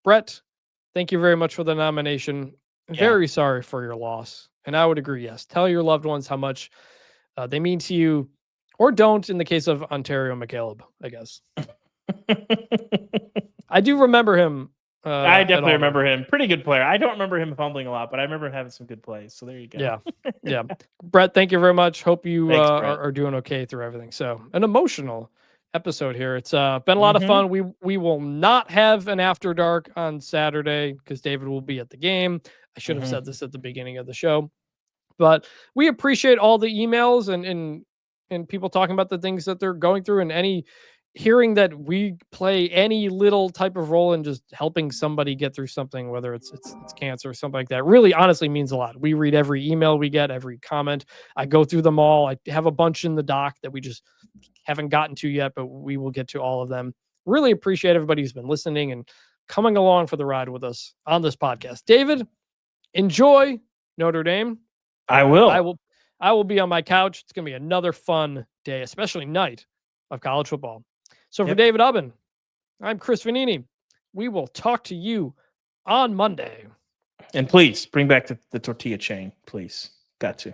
Brett, thank you very much for the nomination. Very sorry for your loss. And I would agree, yes. Tell your loved ones how much they mean to you, or don't in the case of Ontario McCaleb, I guess. I do remember him. I definitely remember him. Pretty good player. I don't remember him fumbling a lot, but I remember him having some good plays. So there you go. Yeah. Brett, thank you very much. Hope you Thanks, are doing okay through everything. So an emotional episode here. It's been a lot of fun. We will not have an after dark on Saturday because David will be at the game. I should have said this at the beginning of the show, but we appreciate all the emails and people talking about the things that they're going through, and any hearing that we play any little type of role in just helping somebody get through something, whether it's cancer or something like that, really honestly means a lot. We read every email we get, every comment. I go through them all. I have a bunch in the doc that we just haven't gotten to yet, but we will get to all of them. Really appreciate everybody who's been listening and coming along for the ride with us on this podcast. David, enjoy Notre Dame. I will. I will be on my couch. It's going to be another fun day, especially night of college football. So for David Ubben, I'm Chris Vannini. We will talk to you on Monday. And please bring back the tortilla chain, please. Got to.